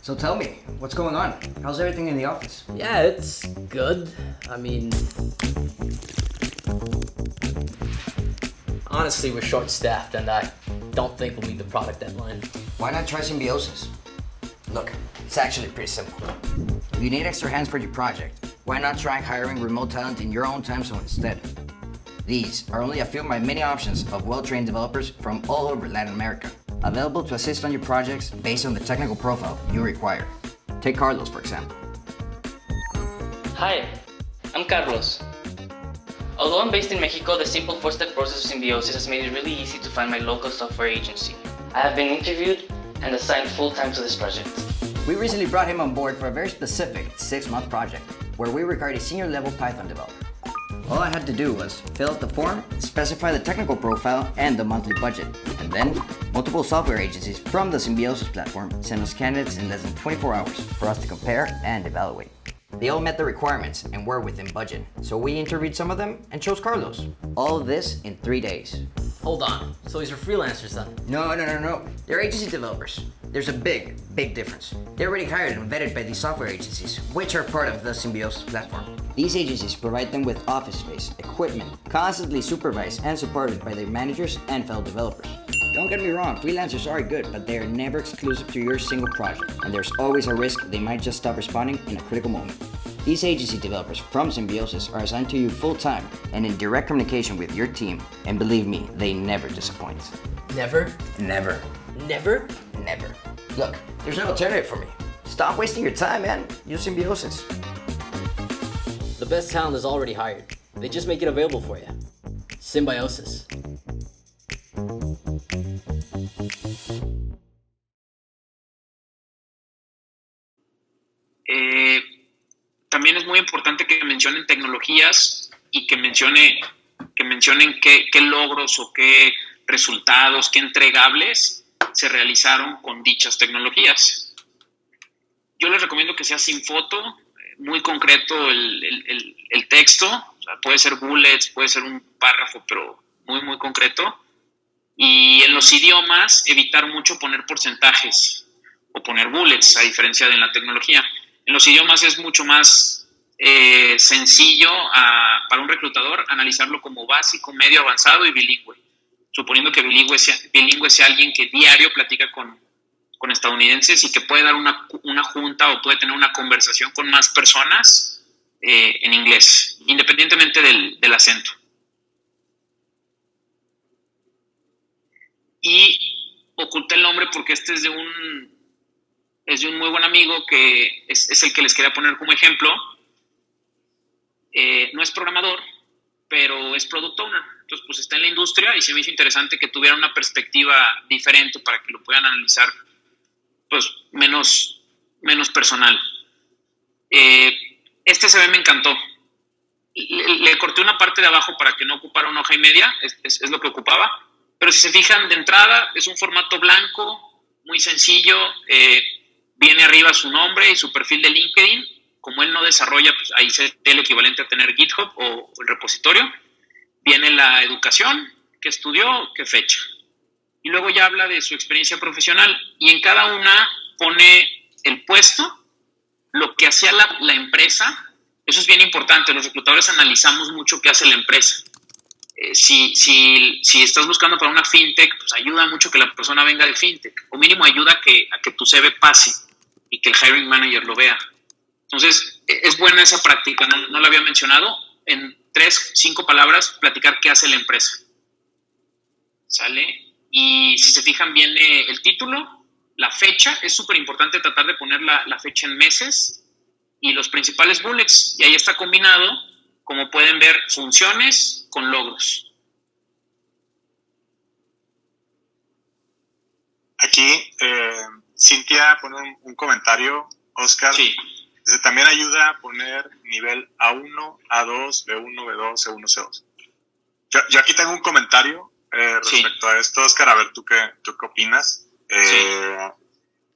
So tell me, what's going on? How's everything in the office? Yeah, it's good. I mean, honestly, we're short-staffed, and I don't think we'll meet the product deadline. Why not try Symbiosis? Look, it's actually pretty simple. If you need extra hands for your project, why not try hiring remote talent in your own time zone instead? These are only a few of my many options of well-trained developers from all over Latin America, available to assist on your projects based on the technical profile you require. Take Carlos, for example. Hi, I'm Carlos. Although I'm based in Mexico, the simple four-step process of Symbiosis has made it really easy to find my local software agency. I have been interviewed and assigned full-time to this project. We recently brought him on board for a very specific 6-month project, where we required a senior-level Python developer. All I had to do was fill out the form, specify the technical profile and the monthly budget, and then multiple software agencies from the Symbiosis platform sent us candidates in less than 24 hours for us to compare and evaluate. They all met the requirements and were within budget, so we interviewed some of them and chose Carlos. All of this in 3 days. Hold on, so these are freelancers then? No. They're agency developers. There's a big difference. They're already hired and vetted by these software agencies, which are part of the Symbiosis platform. These agencies provide them with office space, equipment, constantly supervised and supported by their managers and fellow developers. Don't get me wrong, freelancers are good, but they are never exclusive to your single project, and there's always a risk they might just stop responding in a critical moment. These agency developers from Symbiosis are assigned to you full-time and in direct communication with your team, and believe me, they never disappoint. Never? Never. Never? Never. Look, there's no alternative for me. Stop wasting your time, man. Use Symbiosis. The best talent is already hired. They just make it available for you. Symbiosis. También es muy importante que mencionen tecnologías y que mencionen qué logros o qué resultados, qué entregables se realizaron con dichas tecnologías. Yo les recomiendo que sea sin foto, muy concreto el texto, o sea, puede ser bullets, puede ser un párrafo, pero muy concreto. Y en los idiomas, evitar mucho poner porcentajes o poner bullets, a diferencia de en la tecnología. En los idiomas es mucho más sencillo para un reclutador analizarlo como básico, medio avanzado y bilingüe. Suponiendo que bilingüe sea alguien que diario platica con estadounidenses y que puede dar una junta o puede tener una conversación con más personas en inglés, independientemente del acento. Y oculté el nombre porque este es de un muy buen amigo que es el que les quería poner como ejemplo. No es programador, pero es product owner. Entonces, pues está en la industria y se me hizo interesante que tuviera una perspectiva diferente para que lo puedan analizar, pues, menos personal. Este CV me encantó. Le corté una parte de abajo para que no ocupara una hoja y media, es lo que ocupaba. Pero si se fijan, de entrada es un formato blanco, muy sencillo. Viene arriba su nombre y su perfil de LinkedIn. como él no desarrolla, pues ahí sería el equivalente a tener GitHub o el repositorio. Viene la educación, qué estudió, qué fecha. Y luego ya habla de su experiencia profesional y en cada una pone el puesto, lo que hacía la empresa. Eso es bien importante, los reclutadores analizamos mucho qué hace la empresa. Si estás buscando para una fintech, pues ayuda mucho que la persona venga de fintech, o mínimo ayuda a que tu CV pase y que el hiring manager lo vea. Entonces, es buena esa práctica, no la había mencionado. En 3-5 palabras, platicar qué hace la empresa. ¿Sale? Y si se fijan, viene el título, la fecha. Es súper importante tratar de poner la fecha en meses y los principales bullets. Y ahí está combinado, como pueden ver, funciones con logros. Aquí, Cintia pone un comentario, Oscar. Sí. Dice, también ayuda a poner nivel A1, A2, B1, B2, C1, C2. Yo aquí tengo un comentario respecto a esto, Oscar, a ver tú qué opinas.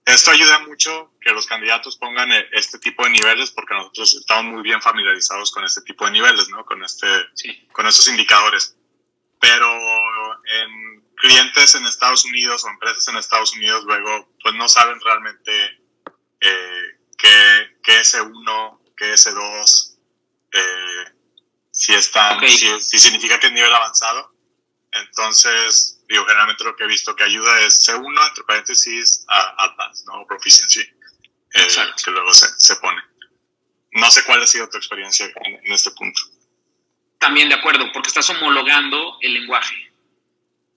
Esto ayuda mucho que los candidatos pongan este tipo de niveles porque nosotros estamos muy bien familiarizados con este tipo de niveles, ¿no? Con estos indicadores. Pero en clientes en Estados Unidos o empresas en Estados Unidos luego pues no saben realmente qué es E1, qué es E2, si significa que es nivel avanzado. Entonces, generalmente lo que he visto que ayuda es C1, entre paréntesis, Advanced, ¿no? Proficiency, que luego se pone. No sé cuál ha sido tu experiencia en este punto. También de acuerdo, porque estás homologando el lenguaje.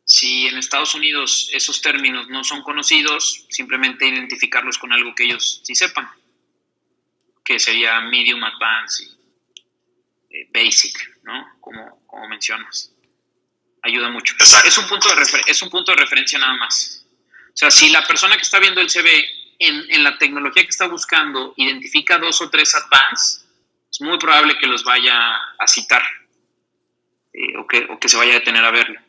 Si en Estados Unidos esos términos no son conocidos, simplemente identificarlos con algo que ellos sí sepan, que sería Medium, Advanced y Basic, ¿no? Como mencionas. Ayuda mucho. Es un punto de referencia nada más. O sea, si la persona que está viendo el CV en la tecnología que está buscando identifica 2 o 3 advanced, es muy probable que los vaya a citar o que se vaya a detener a verlo.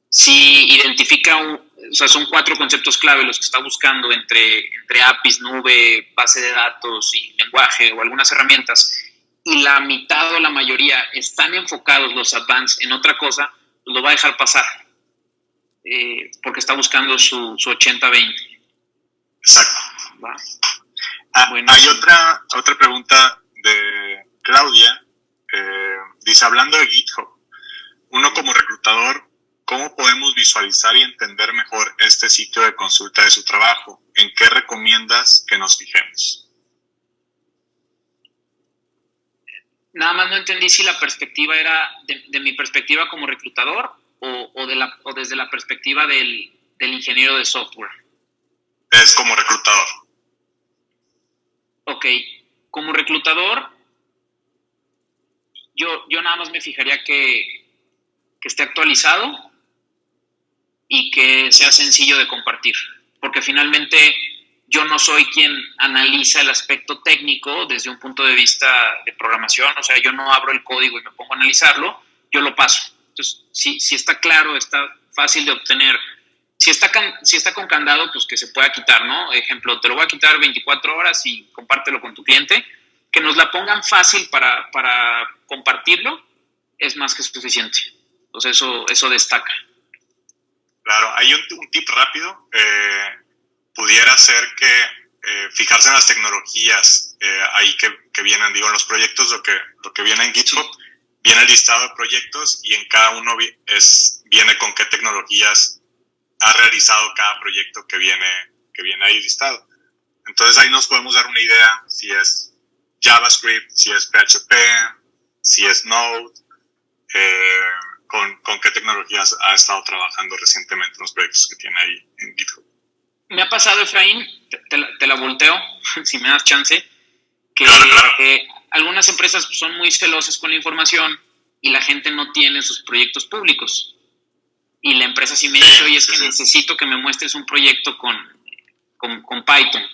Si identifica, o sea, son 4 conceptos clave los que está buscando entre APIs, nube, base de datos y lenguaje o algunas herramientas, y la mitad o la mayoría están enfocados los advanced en otra cosa, lo va a dejar pasar porque está buscando su 80-20. Exacto. Bueno, hay otra pregunta de Claudia. Dice, hablando de GitHub, uno como reclutador, ¿cómo podemos visualizar y entender mejor este sitio de consulta de su trabajo? ¿En qué recomiendas que nos fijemos? Nada más no entendí si la perspectiva era de mi perspectiva como reclutador o desde la perspectiva del ingeniero de software. Es como reclutador. Ok, como reclutador, yo nada más me fijaría que esté actualizado y que sea sencillo de compartir, porque finalmente yo no soy quien analiza el aspecto técnico desde un punto de vista de programación, o sea, yo no abro el código y me pongo a analizarlo, yo lo paso. Entonces, si está claro, está fácil de obtener. Si está con candado, pues que se pueda quitar, ¿no? Ejemplo, te lo voy a quitar 24 horas y compártelo con tu cliente. Que nos la pongan fácil para compartirlo es más que suficiente. Entonces, eso destaca. Claro, hay un tip rápido. Pudiera ser que fijarse en las tecnologías ahí que vienen, digo, en los proyectos, lo que viene en GitHub, viene el listado de proyectos y en cada uno viene con qué tecnologías ha realizado cada proyecto que viene ahí listado. Entonces ahí nos podemos dar una idea si es JavaScript, si es PHP, si es Node, con qué tecnologías ha estado trabajando recientemente en los proyectos que tiene ahí en GitHub. Me ha pasado, Efraín, te la volteo, si me das chance, que algunas empresas son muy celosas con la información y la gente no tiene sus proyectos públicos. Y la empresa sí me dice, oye, es que necesito que me muestres un proyecto con Python.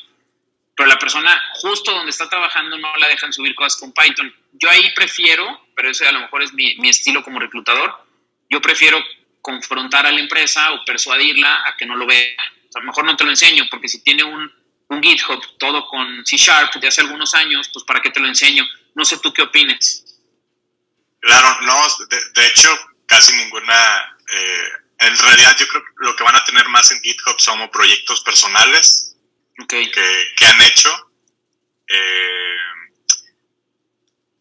Pero la persona justo donde está trabajando no la dejan subir cosas con Python. Yo ahí prefiero, pero eso a lo mejor es mi estilo como reclutador, yo prefiero confrontar a la empresa o persuadirla a que no lo vea. O sea, mejor no te lo enseño, porque si tiene un un GitHub, todo con C# de hace algunos años, pues ¿para qué te lo enseño? No sé tú qué opines. Claro, no, de hecho, casi ninguna. En realidad, yo creo que lo que van a tener más en GitHub son proyectos personales que han hecho.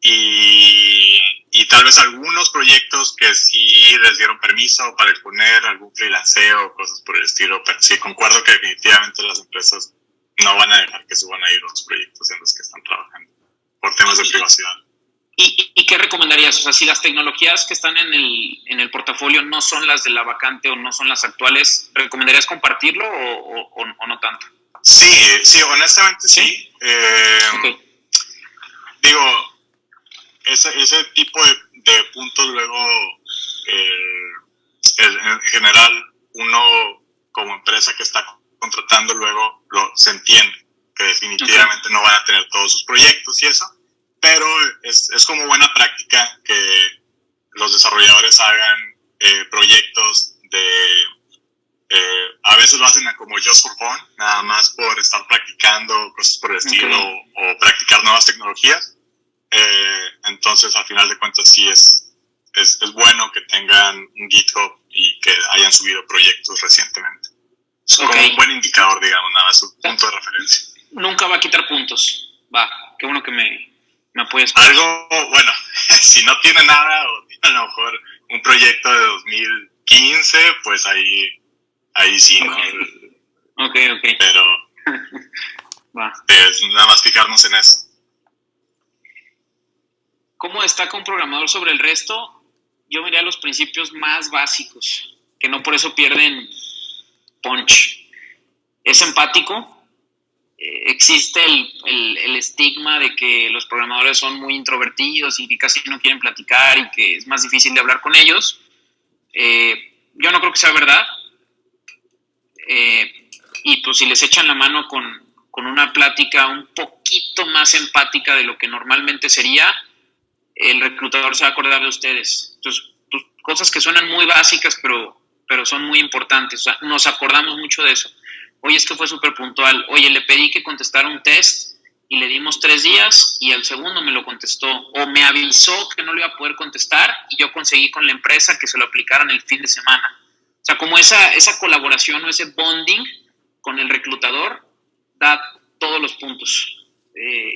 Y tal vez algunos proyectos que sí les dieron permiso para exponer algún freelanceo o cosas por el estilo, pero sí, concuerdo que definitivamente las empresas no van a dejar que suban ahí los proyectos en los que están trabajando por temas de privacidad. ¿Y qué recomendarías? O sea, si las tecnologías que están en el portafolio no son las de la vacante o no son las actuales, ¿recomendarías compartirlo o no tanto? Sí, honestamente sí. Digo, ese tipo de puntos luego, en general, uno como empresa que está contratando luego se entiende que definitivamente no van a tener todos sus proyectos y eso, pero es como buena práctica que los desarrolladores hagan proyectos a veces lo hacen como just for fun, nada más por estar practicando cosas por el estilo o practicar nuevas tecnologías. Entonces, al final de cuentas, sí es bueno que tengan un GitHub y que hayan subido proyectos recientemente. Es como un buen indicador, digamos, nada más un punto de referencia. Nunca va a quitar puntos. Va, qué bueno que me apoyas. Algo, bueno, si no tiene nada o tiene a lo mejor un proyecto de 2015, pues ahí sí, ¿no? Ok. Pero va. Es nada más fijarnos en eso. ¿Cómo destaca un programador sobre el resto? Yo miré los principios más básicos, que no por eso pierden punch. Es empático. Existe el estigma de que los programadores son muy introvertidos y que casi no quieren platicar y que es más difícil de hablar con ellos. Yo no creo que sea verdad. Y pues si les echan la mano con una plática un poquito más empática de lo que normalmente sería, el reclutador se va a acordar de ustedes. Entonces, pues, cosas que suenan muy básicas, pero son muy importantes. O sea, nos acordamos mucho de eso. Oye, es que fue súper puntual. Oye, le pedí que contestara un test y le dimos 3 días y al segundo me lo contestó. O me avisó que no lo iba a poder contestar y yo conseguí con la empresa que se lo aplicaran el fin de semana. O sea, como esa colaboración o ese bonding con el reclutador da todos los puntos.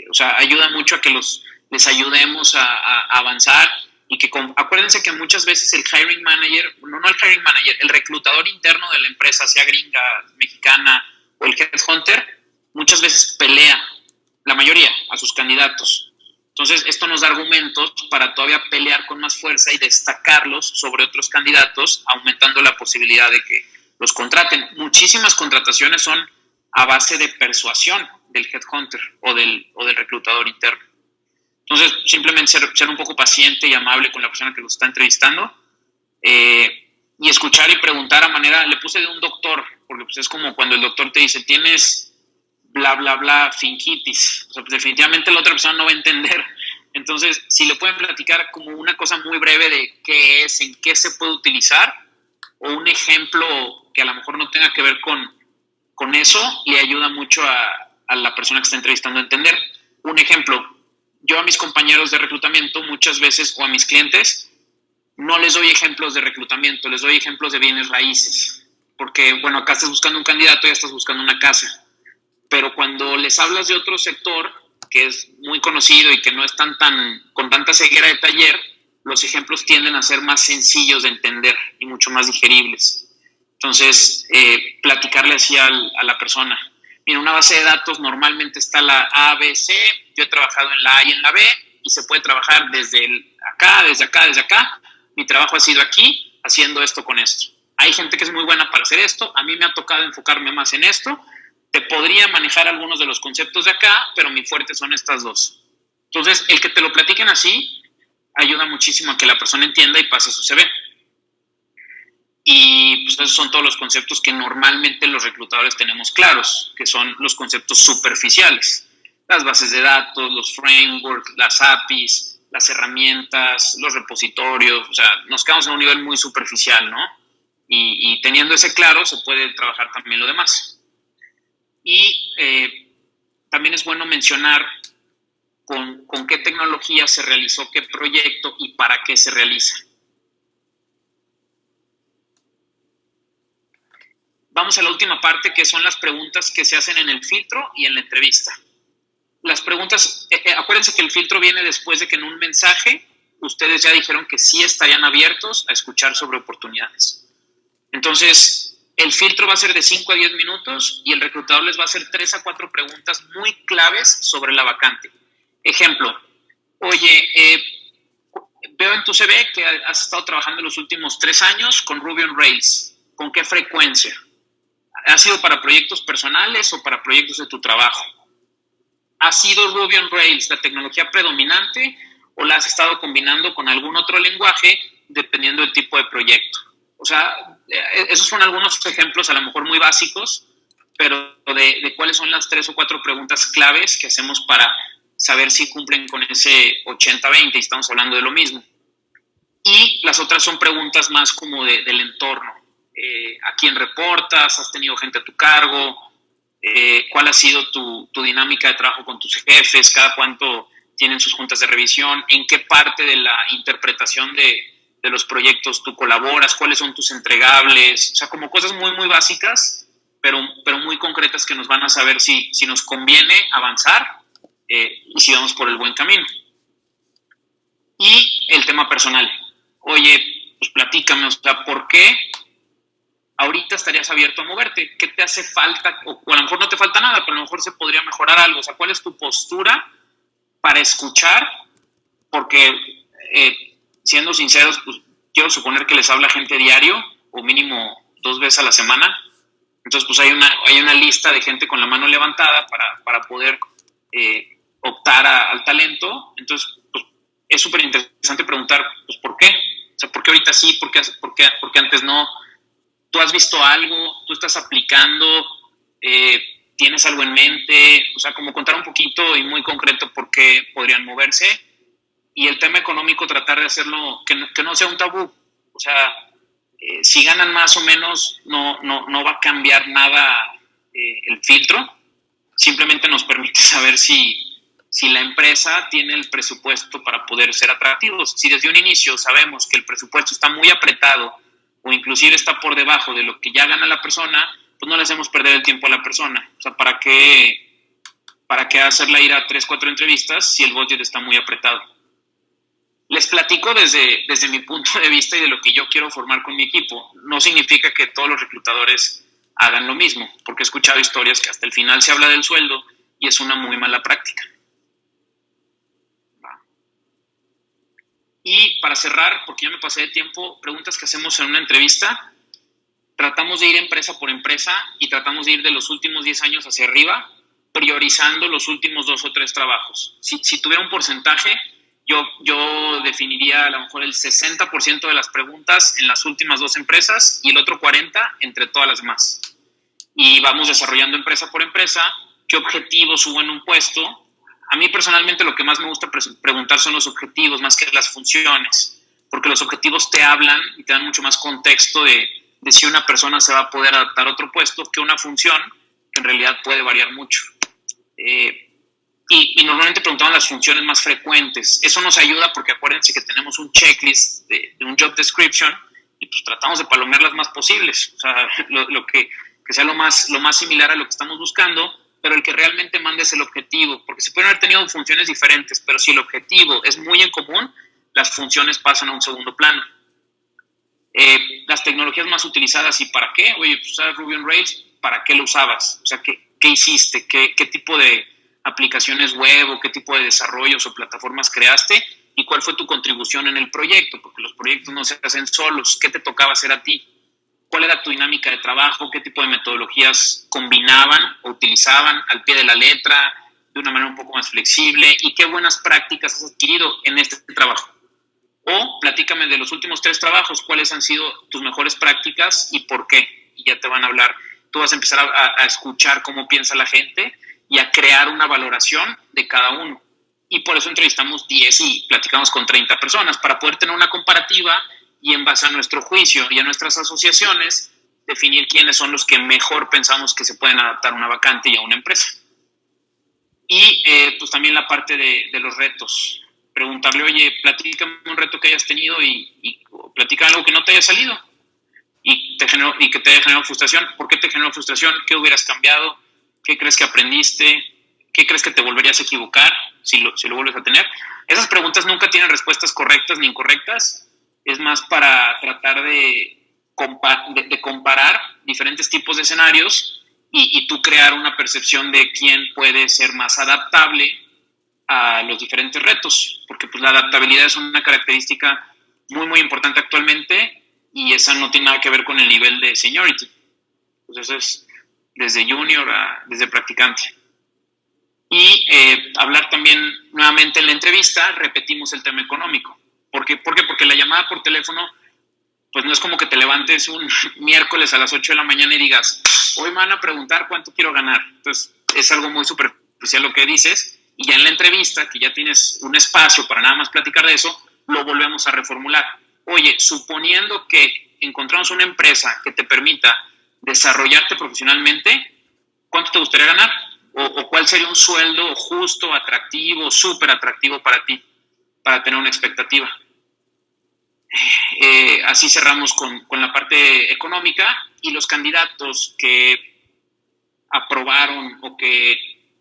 O sea, ayuda mucho a que les ayudemos a avanzar y que acuérdense que muchas veces el hiring manager, no el hiring manager, el reclutador interno de la empresa, sea gringa, mexicana o el headhunter, muchas veces pelea, la mayoría, a sus candidatos. Entonces, esto nos da argumentos para todavía pelear con más fuerza y destacarlos sobre otros candidatos, aumentando la posibilidad de que los contraten. Muchísimas contrataciones son a base de persuasión del headhunter o del reclutador interno. Entonces, simplemente ser un poco paciente y amable con la persona que los está entrevistando y escuchar y preguntar a manera, le puse de un doctor, porque pues es como cuando el doctor te dice, tienes bla, bla, bla, finquitis. O sea, pues definitivamente la otra persona no va a entender. Entonces, si le pueden platicar como una cosa muy breve de qué es, en qué se puede utilizar, o un ejemplo que a lo mejor no tenga que ver con eso, le ayuda mucho a la persona que está entrevistando a entender. Un ejemplo, yo a mis compañeros de reclutamiento muchas veces, o a mis clientes, no les doy ejemplos de reclutamiento, les doy ejemplos de bienes raíces. Porque, bueno, acá estás buscando un candidato y ya estás buscando una casa. Pero cuando les hablas de otro sector que es muy conocido y que no están con tanta ceguera de taller, los ejemplos tienden a ser más sencillos de entender y mucho más digeribles. Entonces, platicarle así a la persona. Mira, una base de datos normalmente está la A, B, C. Yo he trabajado en la A y en la B y se puede trabajar desde acá, desde acá, desde acá. Mi trabajo ha sido aquí, haciendo esto con esto. Hay gente que es muy buena para hacer esto. A mí me ha tocado enfocarme más en esto. Te podría manejar algunos de los conceptos de acá, pero mi fuerte son estas dos. Entonces, el que te lo platiquen así ayuda muchísimo a que la persona entienda y pase su CV. Y pues esos son todos los conceptos que normalmente los reclutadores tenemos claros, que son los conceptos superficiales. Las bases de datos, los frameworks, las APIs, las herramientas, los repositorios. O sea, nos quedamos en un nivel muy superficial, ¿no? Y teniendo ese claro, se puede trabajar también lo demás. Y también es bueno mencionar con qué tecnología se realizó qué proyecto y para qué se realiza. Vamos a la última parte, que son las preguntas que se hacen en el filtro y en la entrevista. Las preguntas, acuérdense que el filtro viene después de que en un mensaje ustedes ya dijeron que sí estarían abiertos a escuchar sobre oportunidades. Entonces, el filtro va a ser de 5 a 10 minutos y el reclutador les va a hacer 3 a 4 preguntas muy claves sobre la vacante. Ejemplo, oye, veo en tu CV que has estado trabajando los últimos 3 años con Ruby on Rails. ¿Con qué frecuencia? ¿Ha sido para proyectos personales o para proyectos de tu trabajo? ¿Ha sido Ruby on Rails la tecnología predominante o la has estado combinando con algún otro lenguaje dependiendo del tipo de proyecto? O sea, esos son algunos ejemplos a lo mejor muy básicos, pero de cuáles son las 3 o 4 preguntas claves que hacemos para saber si cumplen con ese 80-20 y estamos hablando de lo mismo. Y las otras son preguntas más como del entorno. ¿A quién reportas? ¿Has tenido gente a tu cargo? ¿Cuál ha sido tu dinámica de trabajo con tus jefes? ¿Cada cuánto tienen sus juntas de revisión? ¿En qué parte de la interpretación de los proyectos tú colaboras? ¿Cuáles son tus entregables? O sea, como cosas muy, muy básicas, pero muy concretas que nos van a saber si nos conviene avanzar y si vamos por el buen camino. Y el tema personal. Oye, pues platícame, o sea, ¿por qué ahorita estarías abierto a moverte? ¿Qué te hace falta? O a lo mejor no te falta nada, pero a lo mejor se podría mejorar algo. O sea, ¿cuál es tu postura para escuchar? Porque, siendo sinceros, pues quiero suponer que les habla gente diario o mínimo 2 veces a la semana. Entonces, pues hay una lista de gente con la mano levantada para poder optar al talento. Entonces, pues es súper interesante preguntar, pues, ¿por qué? O sea, ¿por qué ahorita sí? ¿Por qué antes no? ¿Tú has visto algo? ¿Tú estás aplicando? ¿Tienes algo en mente? O sea, como contar un poquito y muy concreto por qué podrían moverse. Y el tema económico, tratar de hacerlo que no sea un tabú. O sea, si ganan más o menos, no va a cambiar nada el filtro. Simplemente nos permite saber si la empresa tiene el presupuesto para poder ser atractivos. Si desde un inicio sabemos que el presupuesto está muy apretado o inclusive está por debajo de lo que ya gana la persona, pues no le hacemos perder el tiempo a la persona. O sea, ¿para qué hacerla ir a 3, 4 entrevistas si el budget está muy apretado? Les platico desde mi punto de vista y de lo que yo quiero formar con mi equipo. No significa que todos los reclutadores hagan lo mismo, porque he escuchado historias que hasta el final se habla del sueldo y es una muy mala práctica. Y para cerrar, porque ya me pasé de tiempo, preguntas que hacemos en una entrevista. Tratamos de ir empresa por empresa y tratamos de ir de los últimos 10 años hacia arriba, priorizando los últimos 2 o 3 trabajos. Si tuviera un porcentaje, yo definiría a lo mejor el 60% de las preguntas en las últimas 2 empresas y el otro 40% entre todas las demás. Y vamos desarrollando empresa por empresa qué objetivos hubo en un puesto. A mí personalmente lo que más me gusta preguntar son los objetivos más que las funciones, porque los objetivos te hablan y te dan mucho más contexto de si una persona se va a poder adaptar a otro puesto que una función que en realidad puede variar mucho. Y normalmente preguntamos las funciones más frecuentes. Eso nos ayuda porque acuérdense que tenemos un checklist de un job description y pues tratamos de palomear las más posibles. O sea, lo que sea lo más similar a lo que estamos buscando, pero el que realmente mande es el objetivo, porque se pueden haber tenido funciones diferentes, pero si el objetivo es muy en común, las funciones pasan a un segundo plano. Las tecnologías más utilizadas y para qué. Oye, pues usabas Ruby on Rails, ¿para qué lo usabas? O sea, ¿qué hiciste? ¿Qué tipo de aplicaciones web o qué tipo de desarrollos o plataformas creaste? ¿Y cuál fue tu contribución en el proyecto? Porque los proyectos no se hacen solos. ¿Qué te tocaba hacer a ti? ¿Cuál era tu dinámica de trabajo? ¿Qué tipo de metodologías combinaban o utilizaban al pie de la letra, de una manera un poco más flexible? ¿Y qué buenas prácticas has adquirido en este trabajo? O platícame de los últimos 3 trabajos, ¿cuáles han sido tus mejores prácticas y por qué? Y ya te van a hablar. Tú vas a empezar a escuchar cómo piensa la gente y a crear una valoración de cada uno. Y por eso entrevistamos 10 y platicamos con 30 personas, para poder tener una comparativa y en base a nuestro juicio y a nuestras asociaciones, definir quiénes son los que mejor pensamos que se pueden adaptar a una vacante y a una empresa. Y pues también la parte de los retos. Preguntarle, oye, platícame un reto que hayas tenido y platica algo que no te haya salido y que te haya generado frustración. ¿Por qué te generó frustración? ¿Qué hubieras cambiado? ¿Qué crees que aprendiste? ¿Qué crees que te volverías a equivocar si lo vuelves a tener? Esas preguntas nunca tienen respuestas correctas ni incorrectas. Es más para tratar de comparar diferentes tipos de escenarios y tú crear una percepción de quién puede ser más adaptable a los diferentes retos, porque pues la adaptabilidad es una característica muy, muy importante actualmente y esa no tiene nada que ver con el nivel de seniority. Pues eso es desde junior desde practicante. Y hablar también nuevamente en la entrevista, repetimos el tema económico. ¿Por qué? Porque la llamada por teléfono, pues no es como que te levantes un miércoles a las 8 de la mañana y digas, hoy me van a preguntar cuánto quiero ganar. Entonces, es algo muy superficial lo que dices. Y ya en la entrevista, que ya tienes un espacio para nada más platicar de eso, lo volvemos a reformular. Oye, suponiendo que encontramos una empresa que te permita desarrollarte profesionalmente, ¿cuánto te gustaría ganar? ¿O cuál sería un sueldo justo, atractivo, súper atractivo para ti, para tener una expectativa? Así cerramos con la parte económica y los candidatos que aprobaron o que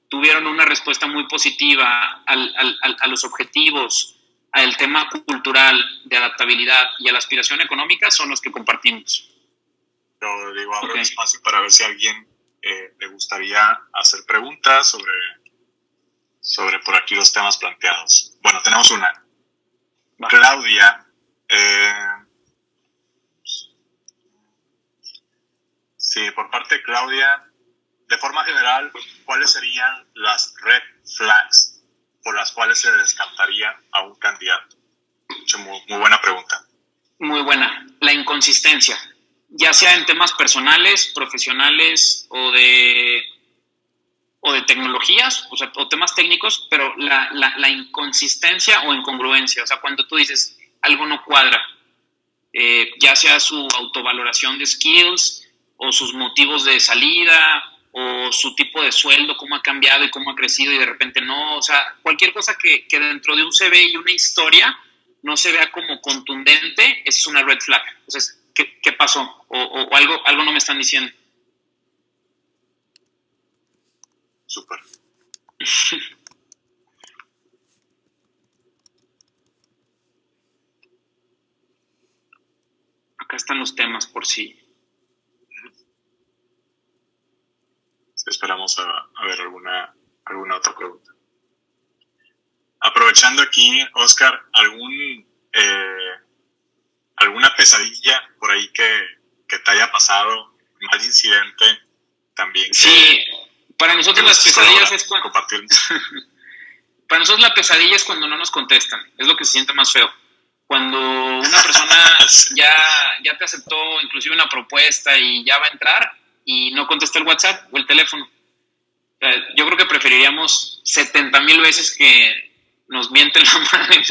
tuvieron una respuesta muy positiva a los objetivos, al tema cultural de adaptabilidad y a la aspiración económica son los que compartimos. Yo digo, abro el espacio para ver si a alguien le gustaría hacer preguntas sobre por aquí los temas planteados. Bueno, tenemos una. Va. Claudia. Sí, por parte de Claudia, de forma general, ¿cuáles serían las red flags por las cuales se descartaría a un candidato? Muy, muy buena pregunta. Muy buena. La inconsistencia, ya sea en temas personales, profesionales o de tecnologías, o temas técnicos, pero la inconsistencia o incongruencia, o sea, cuando tú dices algo no cuadra, ya sea su autovaloración de skills o sus motivos de salida o su tipo de sueldo, cómo ha cambiado y cómo ha crecido y de repente no, o sea, cualquier cosa que dentro de un CV y una historia no se vea como contundente, es una red flag. Entonces, ¿qué pasó? O algo no me están diciendo. Súper. Acá están los temas por si. Sí, esperamos a ver alguna otra pregunta. Aprovechando aquí, Oscar, ¿alguna pesadilla por ahí que te haya pasado, mal incidente también? Sí, para nosotros las pesadillas es cuando... Para nosotros la pesadilla es cuando no nos contestan, es lo que se siente más feo. Cuando una persona ya te aceptó inclusive una propuesta y ya va a entrar y no contesta el WhatsApp o el teléfono. O sea, yo creo que preferiríamos 70,000 veces que nos mienten la madre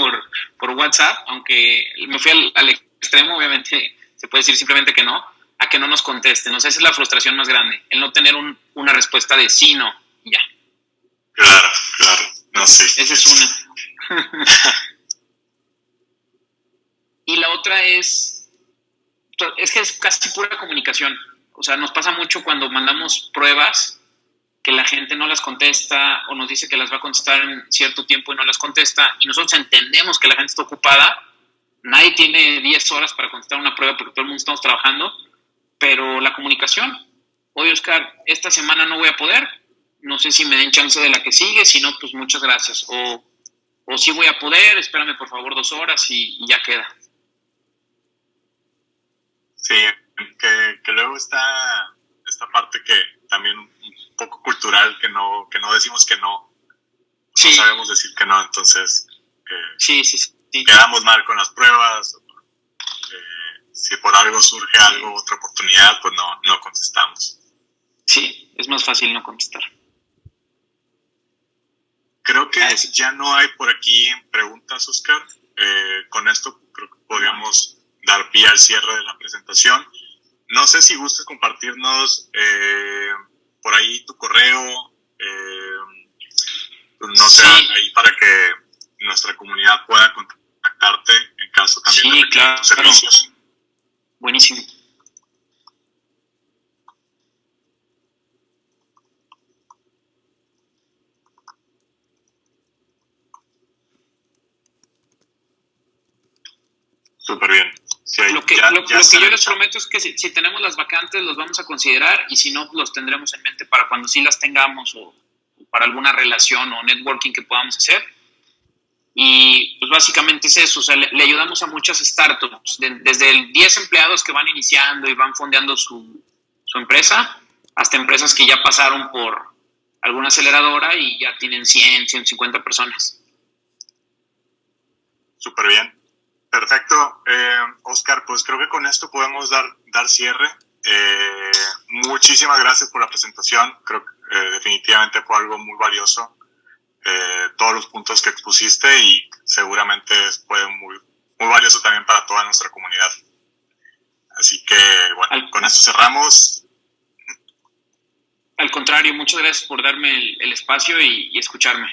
por WhatsApp, aunque me fui al extremo, obviamente se puede decir simplemente que no, a que no nos contesten. O sea, esa es la frustración más grande, el no tener una respuesta de sí, no, ya. Claro. No, sí. Esa es una. Y la otra es que es casi pura comunicación. O sea, nos pasa mucho cuando mandamos pruebas que la gente no las contesta o nos dice que las va a contestar en cierto tiempo y no las contesta. Y nosotros entendemos que la gente está ocupada. Nadie tiene 10 horas para contestar una prueba porque todo el mundo estamos trabajando. Pero la comunicación. Oye, Oscar, esta semana no voy a poder. No sé si me den chance de la que sigue. Si no, pues muchas gracias. O sí voy a poder. Espérame, por favor, 2 horas y ya queda. Sí, que luego está esta parte que también un poco cultural, que no decimos que no. Sí. No sabemos decir que no, entonces sí. quedamos mal con las pruebas. Si por algo surge otra oportunidad, pues no contestamos. Sí, es más fácil no contestar. Creo que ya no hay por aquí preguntas, Oscar. Con esto creo que podríamos dar pie al cierre de la presentación. No sé si gustes compartirnos por ahí tu correo, no sé, ahí para que nuestra comunidad pueda contactarte en caso también de requerir tus servicios. Buenísimo. Súper bien. Sí, Lo que yo les prometo es que si tenemos las vacantes los vamos a considerar y si no, los tendremos en mente para cuando sí las tengamos o para alguna relación o networking que podamos hacer. Y pues básicamente es eso, o sea, le ayudamos a muchas startups, desde 10 empleados que van iniciando y van fondeando su empresa, hasta empresas que ya pasaron por alguna aceleradora y ya tienen 100, 150 personas. Súper bien. Perfecto. Oscar, pues creo que con esto podemos dar cierre. Muchísimas gracias por la presentación. Creo que definitivamente fue algo muy valioso. Todos los puntos que expusiste y seguramente fue muy valioso también para toda nuestra comunidad. Así que, bueno, con esto cerramos. Al contrario, muchas gracias por darme el espacio y escucharme.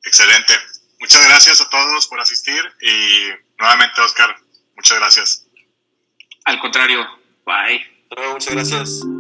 Excelente. Muchas gracias a todos por asistir y nuevamente, Oscar, muchas gracias. Al contrario, bye. Muchas gracias.